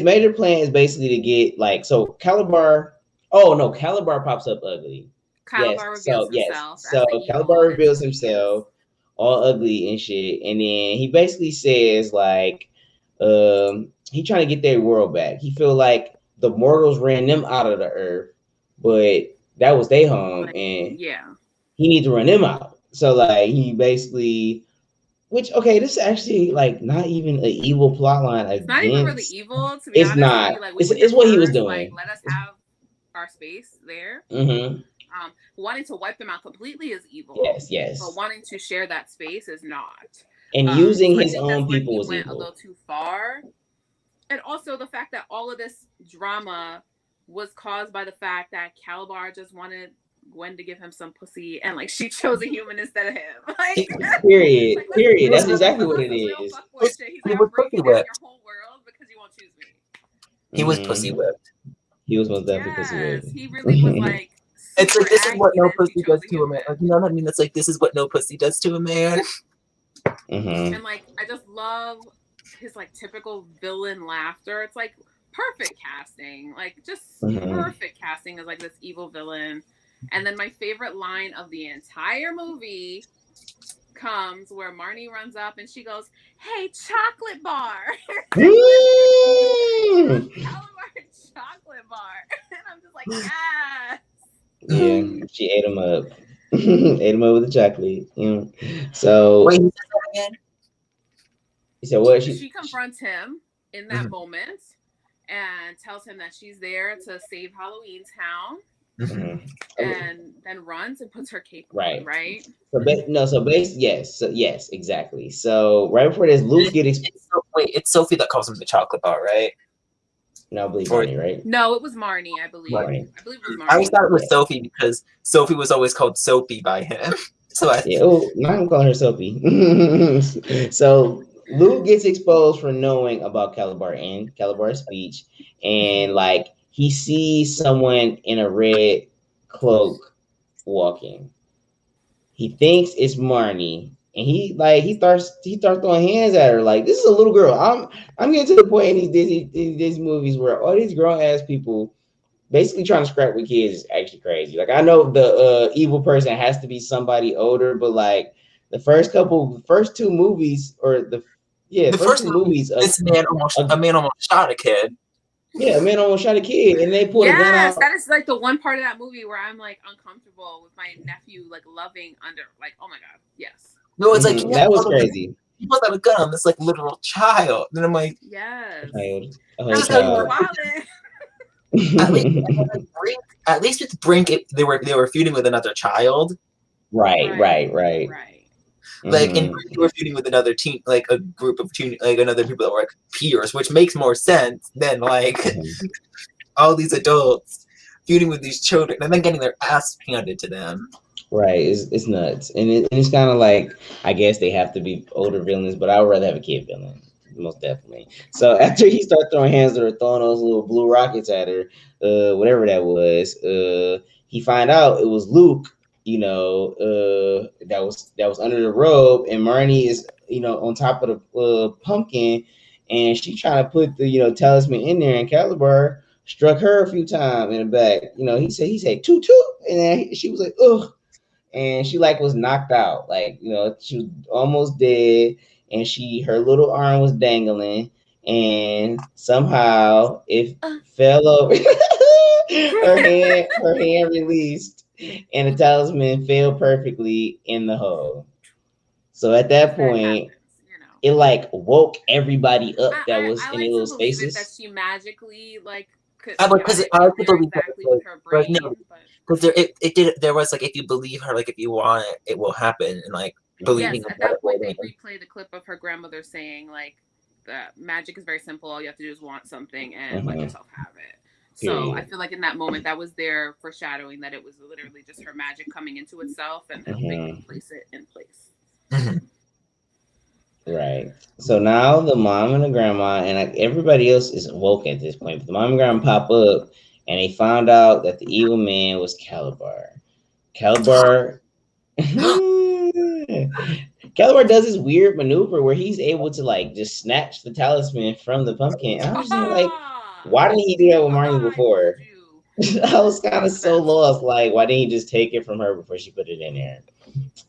major plan is basically to get like so Calabar. Oh no, Calabar pops up ugly. Calabar reveals himself as So the evil Calabar reveals entity he is. himself, all ugly and shit, and then he basically says like, he trying to get their world back. He feel like the mortals ran them out of the earth, but that was their home, and yeah, he needs to run them out. So like he basically, which okay, this is actually like not even an evil plot line it's not even really against. evil, to be It's honest. not. We went It's there what he was first, like, doing. let us have our space there. Mm-hmm. Wanting to wipe them out completely is evil. Yes. But wanting to share that space is not. And using so his own people was went evil. a little too far. And also the fact that all of this drama was caused by the fact that Calabar just wanted Gwen to give him some pussy, and like she chose a human instead of him. Like, period. Like, Period. That's exactly what it is. He's like, He I'm was breaking pussy down whipped. your whole world because you won't choose me. He was pussy whipped. He was most definitely pussy whipped. He really was like. It's like this is what no pussy does to a man. Like, you know what I mean? It's like this is what no pussy does to a man. And like I just love his like typical villain laughter. It's like perfect casting, like just perfect casting as like this evil villain. And then my favorite line of the entire movie comes where Marnie runs up and she goes, "Hey, chocolate bar." Chocolate bar. And I'm just like, yes. Yeah, she ate him up. Ate him up with the chocolate. So wait, again? He said what? She confronts him in that moment and tells him that she's there to save Halloweentown. And then runs and puts her cape on, right? Yes, exactly. So right before this, Luke it's Sophie that calls him the chocolate bar, right? No, I believe Marnie, right? No, it was Marnie, I believe. Marnie. I believe it was Marnie. I always thought it was Sophie because Sophie was always called Sophie by him. So now I'm calling her Sophie. So Luke gets exposed for knowing about Calabar and Calabar's speech, and like he sees someone in a red cloak walking. He thinks it's Marnie, and he starts throwing hands at her like this is a little girl. I'm getting to the point in these movies where all these grown ass people basically trying to scrap with kids is actually crazy. Like I know the evil person has to be somebody older, but like the first two movies or the first two movies, a man almost shot a kid. Yeah, a man almost shot a kid, and they pulled a gun out. That is like the one part of that movie where I'm like uncomfortable with my nephew like loving under like, oh my god, yes. No, it's like that was crazy. He pulled out a gun on this like literal child, and I'm like, yes. At least with Brink, they were feuding with another child. Right. Like in Brink, they were feuding with another team, like a group of like another people that were like peers, which makes more sense than like all these adults feuding with these children and then getting their ass handed to them. Right, it's nuts, and it's kind of like I guess they have to be older villains, but I would rather have a kid villain, most definitely. So after he started throwing hands at her, throwing those little blue rockets at her, whatever that was, he find out it was Luke, that was under the robe, and Marnie is on top of the pumpkin, and she trying to put the talisman in there, and Calabar struck her a few times in the back. He said toot toot, and then she was like ugh. And she like was knocked out, like she was almost dead, and her little arm was dangling, and somehow it fell over. her hand released, and the talisman fell perfectly in the hole. So at that point, it like woke everybody up that was in their little spaces. That she magically like. I like to believe because there was like if you believe her, like if you want it, it will happen, and like believing. Yes, at that point they replay the clip of her grandmother saying like that magic is very simple. All you have to do is want something and let yourself have it. So I feel like in that moment that was their foreshadowing that it was literally just her magic coming into itself and helping place it in place. Right. So now the mom and the grandma and like everybody else is woke at this point. But the mom and grandma pop up, and they found out that the evil man was Calabar. Calabar. Calabar does this weird maneuver where he's able to like just snatch the talisman from the pumpkin. And I was just like, why didn't he do that with Marnie before? I was kind of so lost. Like, why didn't he just take it from her before she put it in there?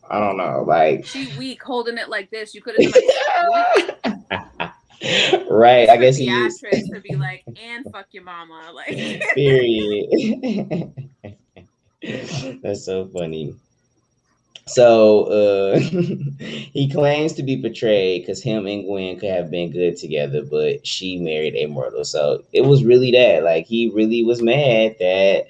I don't know. Like, she weak holding it like this. You could have done like. Right. I guess the he actress to be like, and fuck your mama. Like, period. That's so funny. So he claims to be betrayed because him and Gwen could have been good together, but she married a mortal. So it was really that. Like, he really was mad that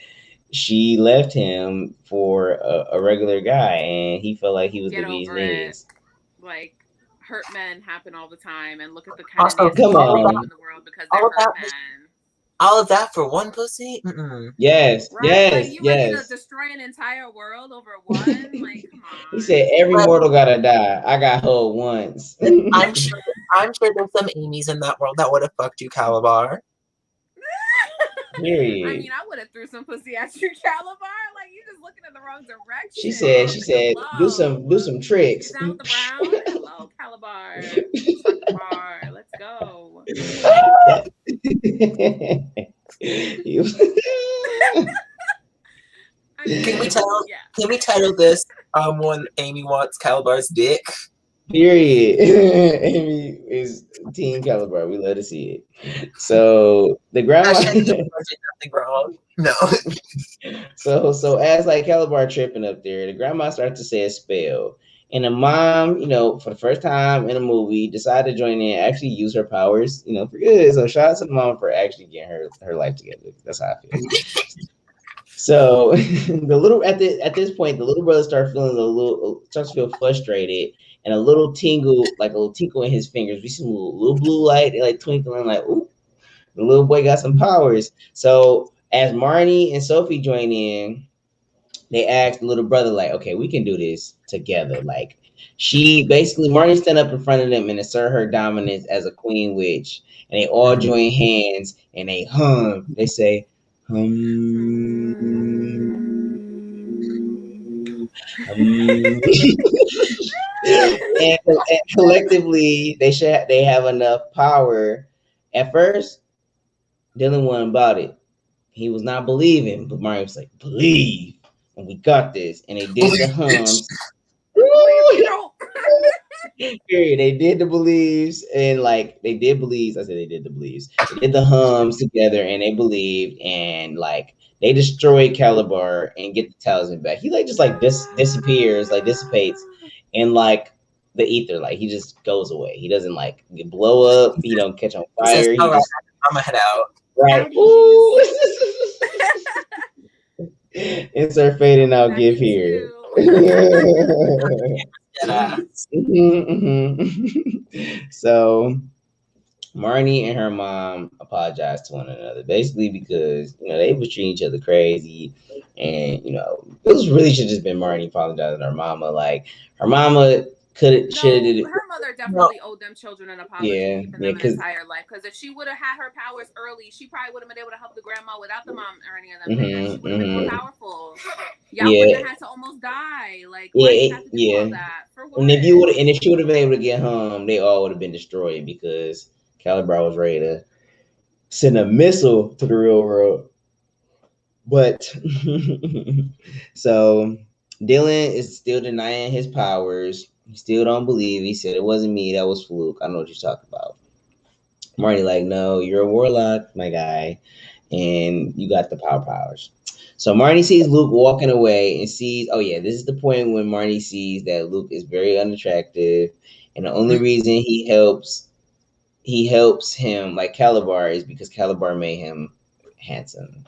she left him for a regular guy, and he felt like he was the bee's knees. Like, hurt men happen all the time, and look at the kind Also, of come on in the world because they're hurt men. All of that for one pussy? Mm-mm. Yes, right? yes, like, you yes. ready to destroy an entire world over one? Like, come on. He said every mortal gotta die. I got hugged once. I'm sure there's some Amy's in that world that would have fucked you, Calabar. Period. I mean, I would have threw some pussy at you, Calabar. Like, you just looking in the wrong direction. She said, do some tricks. Down with the brown. Hello, Calabar. Calabar. Let's go. Can we title this when Amy wants Calabar's dick? Period. Amy is Team Calabar. We love to see it. So the grandma nothing wrong. No. So as like Calabar tripping up there, the grandma starts to say a spell. And the mom, for the first time in a movie, decided to join in, actually use her powers, for good. So shout out to the mom for actually getting her life together. That's how I feel. So at this point, the little brother starts to feel frustrated, and a little tingle in his fingers. We see a little blue light, they like twinkling, like, ooh, the little boy got some powers. So as Marnie and Sophie join in, they asked the little brother, like, okay, we can do this together. Like, Marnie stand up in front of them and assert her dominance as a queen witch. And they all join hands and they hum. They say, hum. and collectively, they have enough power. At first, Dylan wasn't about it. He was not believing, but Mario was like, believe. And we got this. And they did the hums. Period. They did the believes, and like they did believes. I said they did the believes. They did the hums together, and they believed, and like they destroyed Calabar and get the talisman back. He like just like disappears, like dissipates, and like the ether, like he just goes away. He doesn't like blow up. He don't catch on fire. He just, I'm gonna head out. Right. Ooh. Insert fading out give here. So Marnie and her mom apologized to one another, basically because they was treating each other crazy, and it was really should just been Marnie apologizing to her mama. Like, her mama should have did it. Her mother definitely owed them children an apology, keeping them an entire life. Because if she would have had her powers early, she probably would have been able to help the grandma without the mom or any of them. She would have been more powerful. Y'all wouldn't have had to almost die. Like, why you have to do all that? For what? And if she would have been able to get home, they all would have been destroyed because Calabar was ready to send a missile to the real world. But so Dylan is still denying his powers. He still don't believe. He said, it wasn't me. That was fluke. I know what you're talking about. Marty like, no, you're a warlock, my guy. And you got the powers. So Marty sees Luke walking away and sees, oh yeah, this is the point when Marty sees that Luke is very unattractive. And the only reason he helps him like Calabar is because Calabar made him handsome.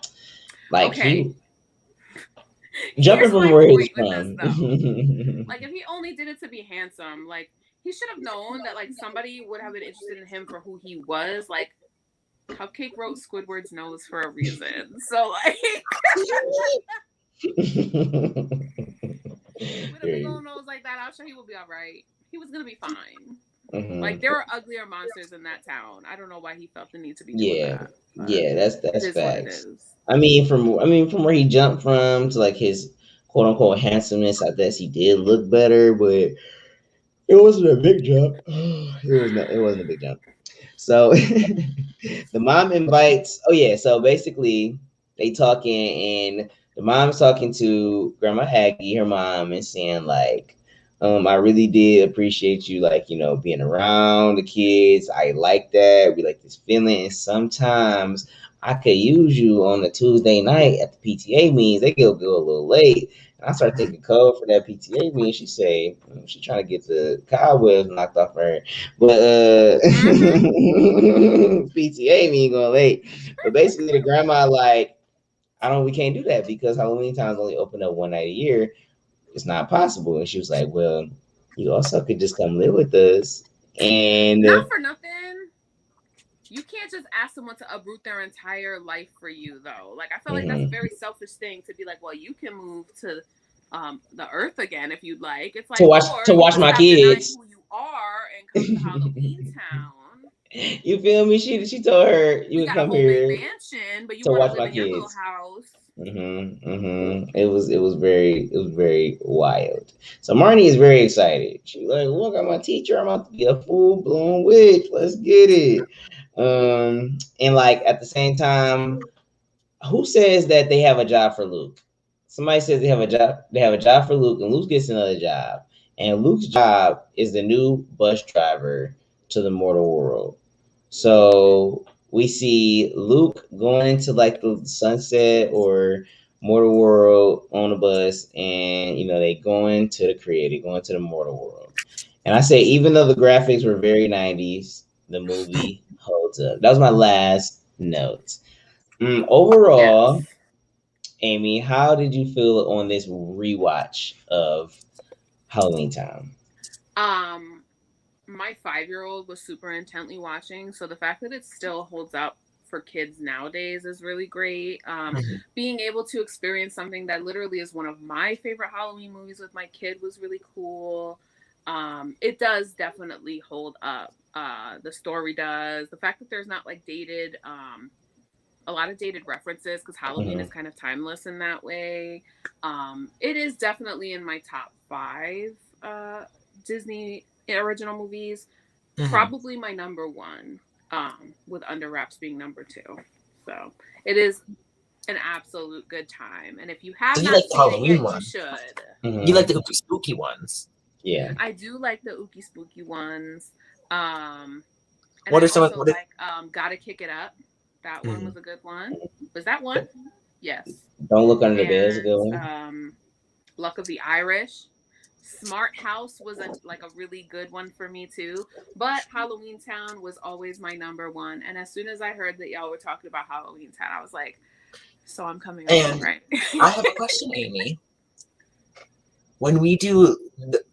Like, okay. Jumping from where he was from. Like, if he only did it to be handsome, like, he should have known that, like, somebody would have been interested in him for who he was. Like, Cupcake wrote Squidward's nose for a reason. So, like, with a big old nose like that, I'm sure he will be all right. He was going to be fine. Like, there were uglier monsters in that town. I don't know why he felt the need to be doing that. Yeah, that's it is facts. what it is. I mean, from where he jumped from to like his quote unquote handsomeness, I guess he did look better, but it wasn't a big jump. It wasn't a big jump. So the mom invites. Oh yeah. So basically, they talking, and the mom's talking to Grandma Aggie, her mom, and saying like, I really did appreciate you, like being around the kids. I like that. We like this feeling, and sometimes I could use you on a Tuesday night at the PTA meetings. They go a little late. And I start thinking code for that PTA meeting. She say she trying to get the cobwebs knocked off her. But PTA me going late. But basically the grandma like, we can't do that because Halloweentown's only open up one night a year. It's not possible. And she was like, well, you also could just come live with us. And not for nothing. You can't just ask someone to uproot their entire life for you, though. Like, I feel like that's a very selfish thing to be like, well, you can move to the earth again if you'd like. It's like, to watch my kids. Who you are and come to Halloweentown. You feel me? She told her you would come here big mansion, but you to want watch to live my in your little kids. house. It was very wild. So Marnie is very excited. She's like, look, I'm a teacher. I'm about to be a full blown witch. Let's get it. And like at the same time, who says that they have a job for Luke? Somebody says they have a job. They have a job for Luke, and Luke gets another job. And Luke's job is the new bus driver to the mortal world. So we see Luke going into like the sunset or mortal world on a bus, and they going to the creator, going to the mortal world. And I say, even though the graphics were very 90s, the movie holds up. That was my last note. Overall, yes. Amy, how did you feel on this rewatch of Halloweentown? My 5-year-old was super intently watching, so the fact that it still holds up for kids nowadays is really great. Being able to experience something that literally is one of my favorite Halloween movies with my kid was really cool. It does definitely hold up. The story does. The fact that there's not like dated, a lot of dated references because Halloween is kind of timeless in that way. It is definitely in my top 5 Disney original movies. Probably my number 1, with Under Wraps being number 2. So it is an absolute good time. And if you have not seen it yet, you should. You like the ooky spooky ones. Yeah. I do like the ooky spooky ones. And what are some of Gotta Kick It Up. That one was a good one. Was that one? Yes. Don't Look Under the Bed is a good one. Luck of the Irish. Smart House was a really good one for me too. But Halloweentown was always my number 1. And as soon as I heard that y'all were talking about Halloweentown, I was like, so I'm coming over, right? I have a question, Amy. When we do,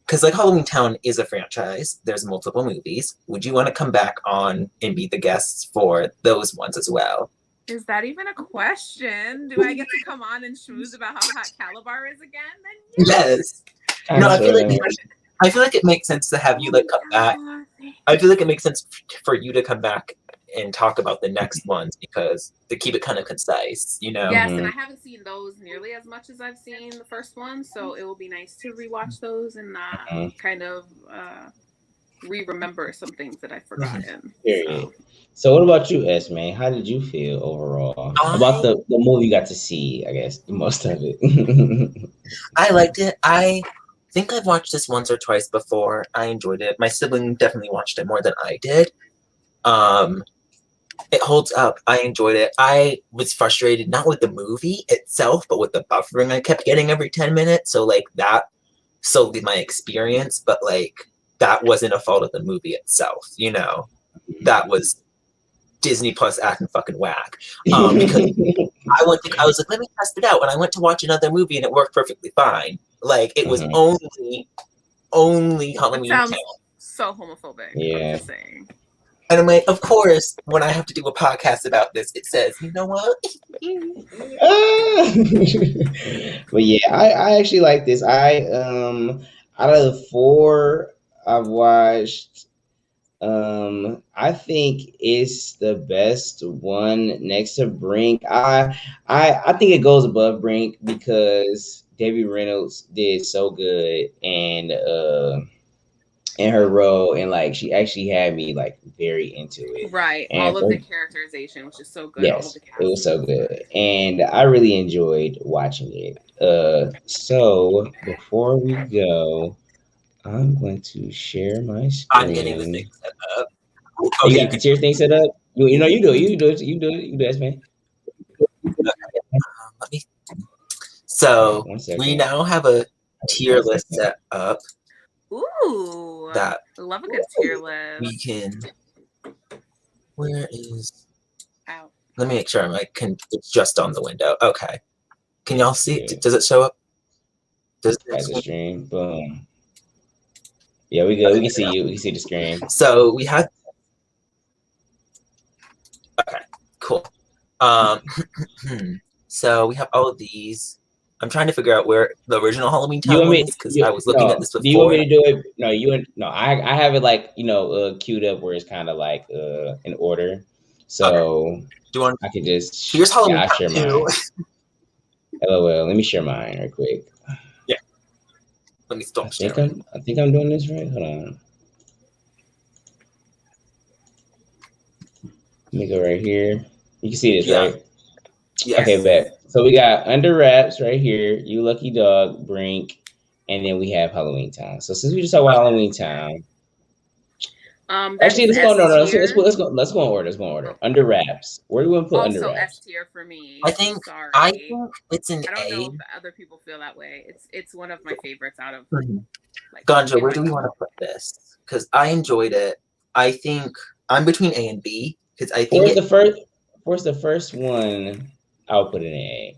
because like Halloweentown is a franchise, there's multiple movies. Would you want to come back on and be the guests for those ones as well? Is that even a question? Do I get to come on and schmooze about how hot Calabar is again? Then yes. No, I feel like it makes sense to have you like come back. I feel like it makes sense for you to come back and talk about the next ones because to keep it kind of concise, Yes, and I haven't seen those nearly as much as I've seen the first one, so it will be nice to rewatch those and kind of remember some things that I've forgotten. So what about you, Esme? How did you feel overall about the movie you got to see, I guess, most of it? I liked it. I think I've watched this once or twice before. I enjoyed it. My sibling definitely watched it more than I did. It holds up. I enjoyed it. I was frustrated, not with the movie itself, but with the buffering I kept getting every 10 minutes. So like that solely my experience, but like that wasn't a fault of the movie itself, That was Disney Plus acting fucking whack. Because I was like, let me test it out. And I went to watch another movie and it worked perfectly fine. Like it was only Halloweentown. So homophobic. Yeah. I'm just saying. And I'm like, of course, when I have to do a podcast about this, it says, you know what? But yeah, I actually like this. Out of the 4 I've watched, I think it's the best one next to Brink. I think it goes above Brink because Debbie Reynolds did so good and in her role, and like she actually had me like very into it. Right. And All of the characterization was just so good. All of yes, the it was casting so was good, and I really enjoyed watching it. So before we go, I'm going to share my I'm getting the thing screen. set up. Oh, you Okay, you got the can. tier thing set up? You know, you do it. You do it. You do it. You do it, man. Let me. So 1 second. we now have a tier list set up. Ooh. That I love a good tier list. we can. Where is? Out. Let me make sure it's just on the window. Okay. Can y'all see it? Does it show up? Does At the stream. Boom. Yeah, we good. We can see you. We can see the screen. So we had. Okay. Cool. So we have all of these. I'm trying to figure out where the original Halloweentown one is because I was looking at this before. Do you want me to do it? No, I have it like queued up where it's kind of like in order. So okay. Do you want? I can just here's Halloween I'll share mine. LOL. Let me share mine right quick. Yeah. Let me stop sharing. I think I'm doing this right. Hold on. Let me go right here. You can see this, right? Yes. Okay, bet. So we got Under Wraps right here, You Lucky Dog, Brink, and then we have Halloweentown. So since we just talked about Halloweentown, actually let's go. No, let's go. Let's go in order. Let's go in order. Okay. Under Wraps. Where do we want to put Under Wraps? Also S tier for me. I think it's an A. I don't know if other people feel that way. It's one of my favorites out of like Ganjo, where do we want to put this? Because I enjoyed it. I think I'm between A and B because I think where's the first one? I'll put it in A.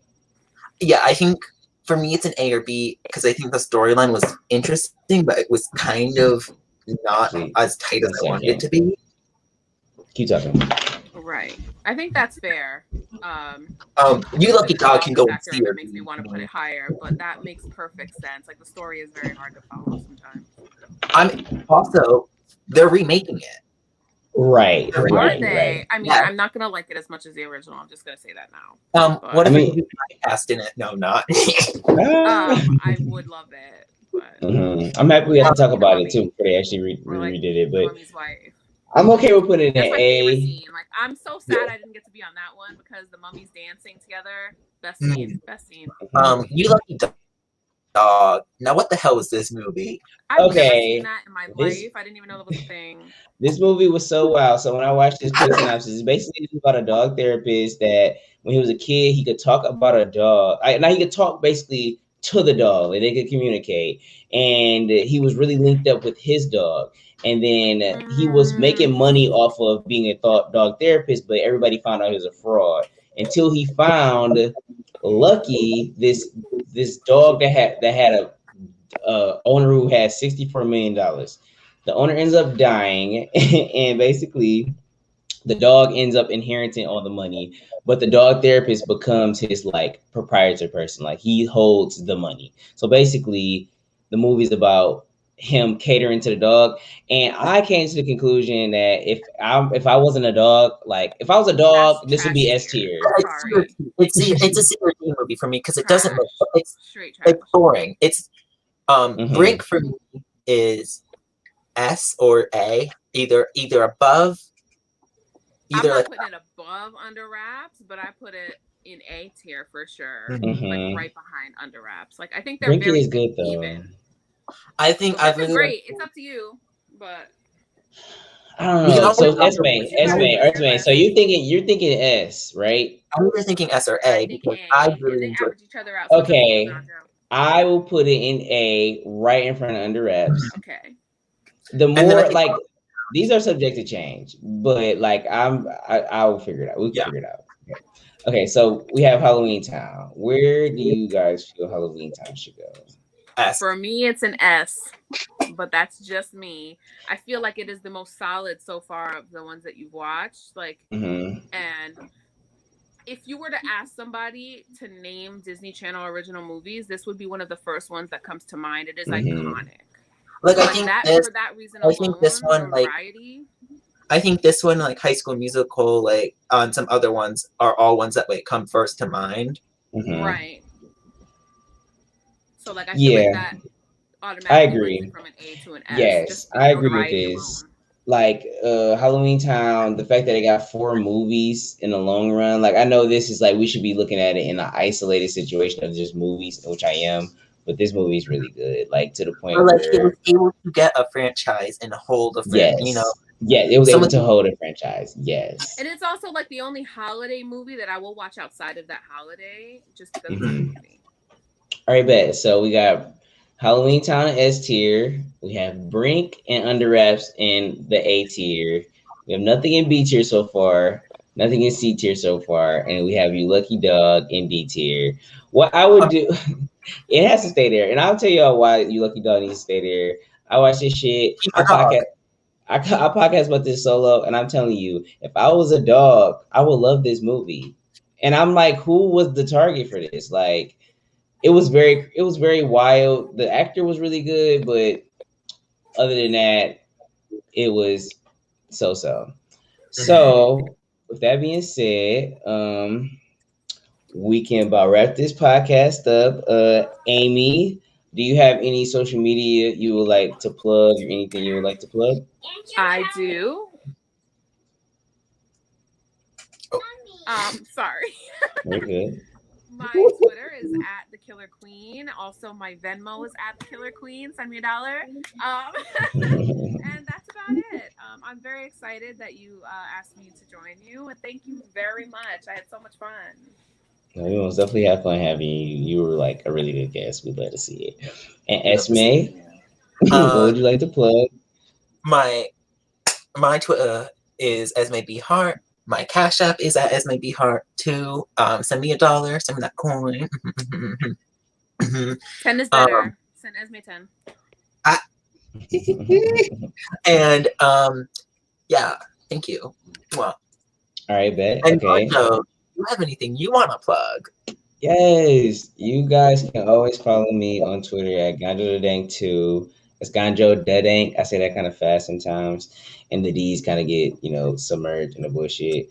Yeah, I think for me it's an A or B because I think the storyline was interesting, but it was kind of not as tight as I wanted it to be. Keep talking. Right. I think that's fair. You Lucky Dog can go factor that makes me want to put it higher, but that makes perfect sense. Like the story is very hard to follow sometimes. Also they're remaking it. Right. Are right, they? Right. I mean, yeah. I'm not gonna like it as much as the original. I'm just gonna say that now. What if you cast in it? No, not. I would love it. But I'm happy we have to talk about it too before they actually redid it. But Mummy's wife. I'm okay with putting it in my A. Favorite scene. Like I'm so sad I didn't get to be on that one because the mummies dancing together. Best scene. Best scene. You Lucky Dog. Now what the hell was this movie? I've never seen that in my life. I didn't even know that was a thing. This movie was so wild. So when I watched this quick synopsis, it's basically about a dog therapist that when he was a kid, he could talk about a dog. Now he could talk basically to the dog, and they could communicate. And he was really linked up with his dog. And then he was making money off of being a dog therapist, but everybody found out he was a fraud until he found Lucky, this dog that had a owner who had $64 million. The owner ends up dying, and basically the dog ends up inheriting all the money, but the dog therapist becomes his like proprietor person. Like he holds the money. So basically the movie's about him catering to the dog. And I came to the conclusion that if I wasn't a dog, like if I was a dog, this would be S tier. It's a super movie for me because it doesn't it's boring. It's Brink for me is S or A, either above. I'm not putting it above Under Wraps, but I put it in A tier for sure, like right behind Under Wraps. Like I think they're very is good though. Even. I think I've really great. It's up to you, but I don't know. So Esme. So you're thinking S, right? I'm either thinking S or A because I really enjoy each other out. Okay, I will put it in A, right in front of Under Wraps. Okay. The more like these are subject to change, but like I will figure it out. We can figure it out. Okay, so we have Halloweentown. Where do you guys feel Halloweentown should go? S. For me, it's an S, but that's just me. I feel like it is the most solid so far of the ones that you've watched. Like, and if you were to ask somebody to name Disney Channel original movies, this would be one of the first ones that comes to mind. It is iconic. Like I think for that reason alone, this one, like, variety, I think this one, like High School Musical, like on some other ones, are all ones that like come first to mind. Mm-hmm. Right. So like I feel like Yeah, that I automatically raised it agree. from an A to an S, Yes, just the I agree with notoriety this. alone. Like Halloweentown, the fact that it got 4 movies in the long run, like I know this is like we should be looking at it in an isolated situation of just movies, which I am, but this movie is really good. Like to the Or point like it was where able to get a franchise and hold a yes, yeah, it was some able of to the, hold a franchise. Yes. And it's also like the only holiday movie that I will watch outside of that holiday just because of that Hmm. movie. All right, bet. So we got Halloweentown in S tier. We have Brink and Under Wraps in the A tier. We have nothing in B tier so far. Nothing in C tier so far, and we have You Lucky Dog in D tier. What I would do, it has to stay there, and I'll tell y'all why You Lucky Dog needs to stay there. I watch this shit. keep I a dog. podcast. I podcast about this solo, and I'm telling you, if I was a dog, I would love this movie. And I'm like, who was the target for this? Like, it was very wild. The actor was really good, but other than that, it was so. So, with that being said, we can about wrap this podcast up. Amy, do you have any social media you would like to plug or anything you would like to plug? I do. Oh. Sorry. Very good. My Twitter is at the Killer Queen. Also, my Venmo is at the Killer Queen. Send me $1. And that's about it. I'm very excited that you asked me to join you, and thank you very much. I had so much fun. No, we most definitely have fun having you. You were like a really good guest. We'd love to see it. And We love to see Esme, what Uh, would you like to plug? my Twitter is Esme B Hart. My Cash App is at Esme B Hart too. Send me $1. Send me that coin. 10 is better. Send Esme 10. And yeah, thank you. Well, All right, bet. and Okay. Ganjo, do you have anything you want to plug? Yes, you guys can always follow me on Twitter at Ganjo Dank 2. It's Ganjo Dank. I say that kind of fast sometimes, and the D's kind of get submerged in the bullshit.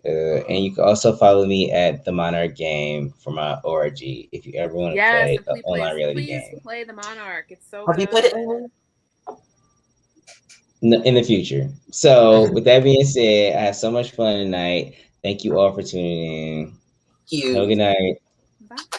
And you can also follow me at the Monarch Game for my ORG if you ever want to Yes, play and an online reality please game play the Monarch. It's so Have you put it good. in the future. So, with that being said, I had so much fun tonight. Thank you all for tuning in. Have a you? good night. Bye.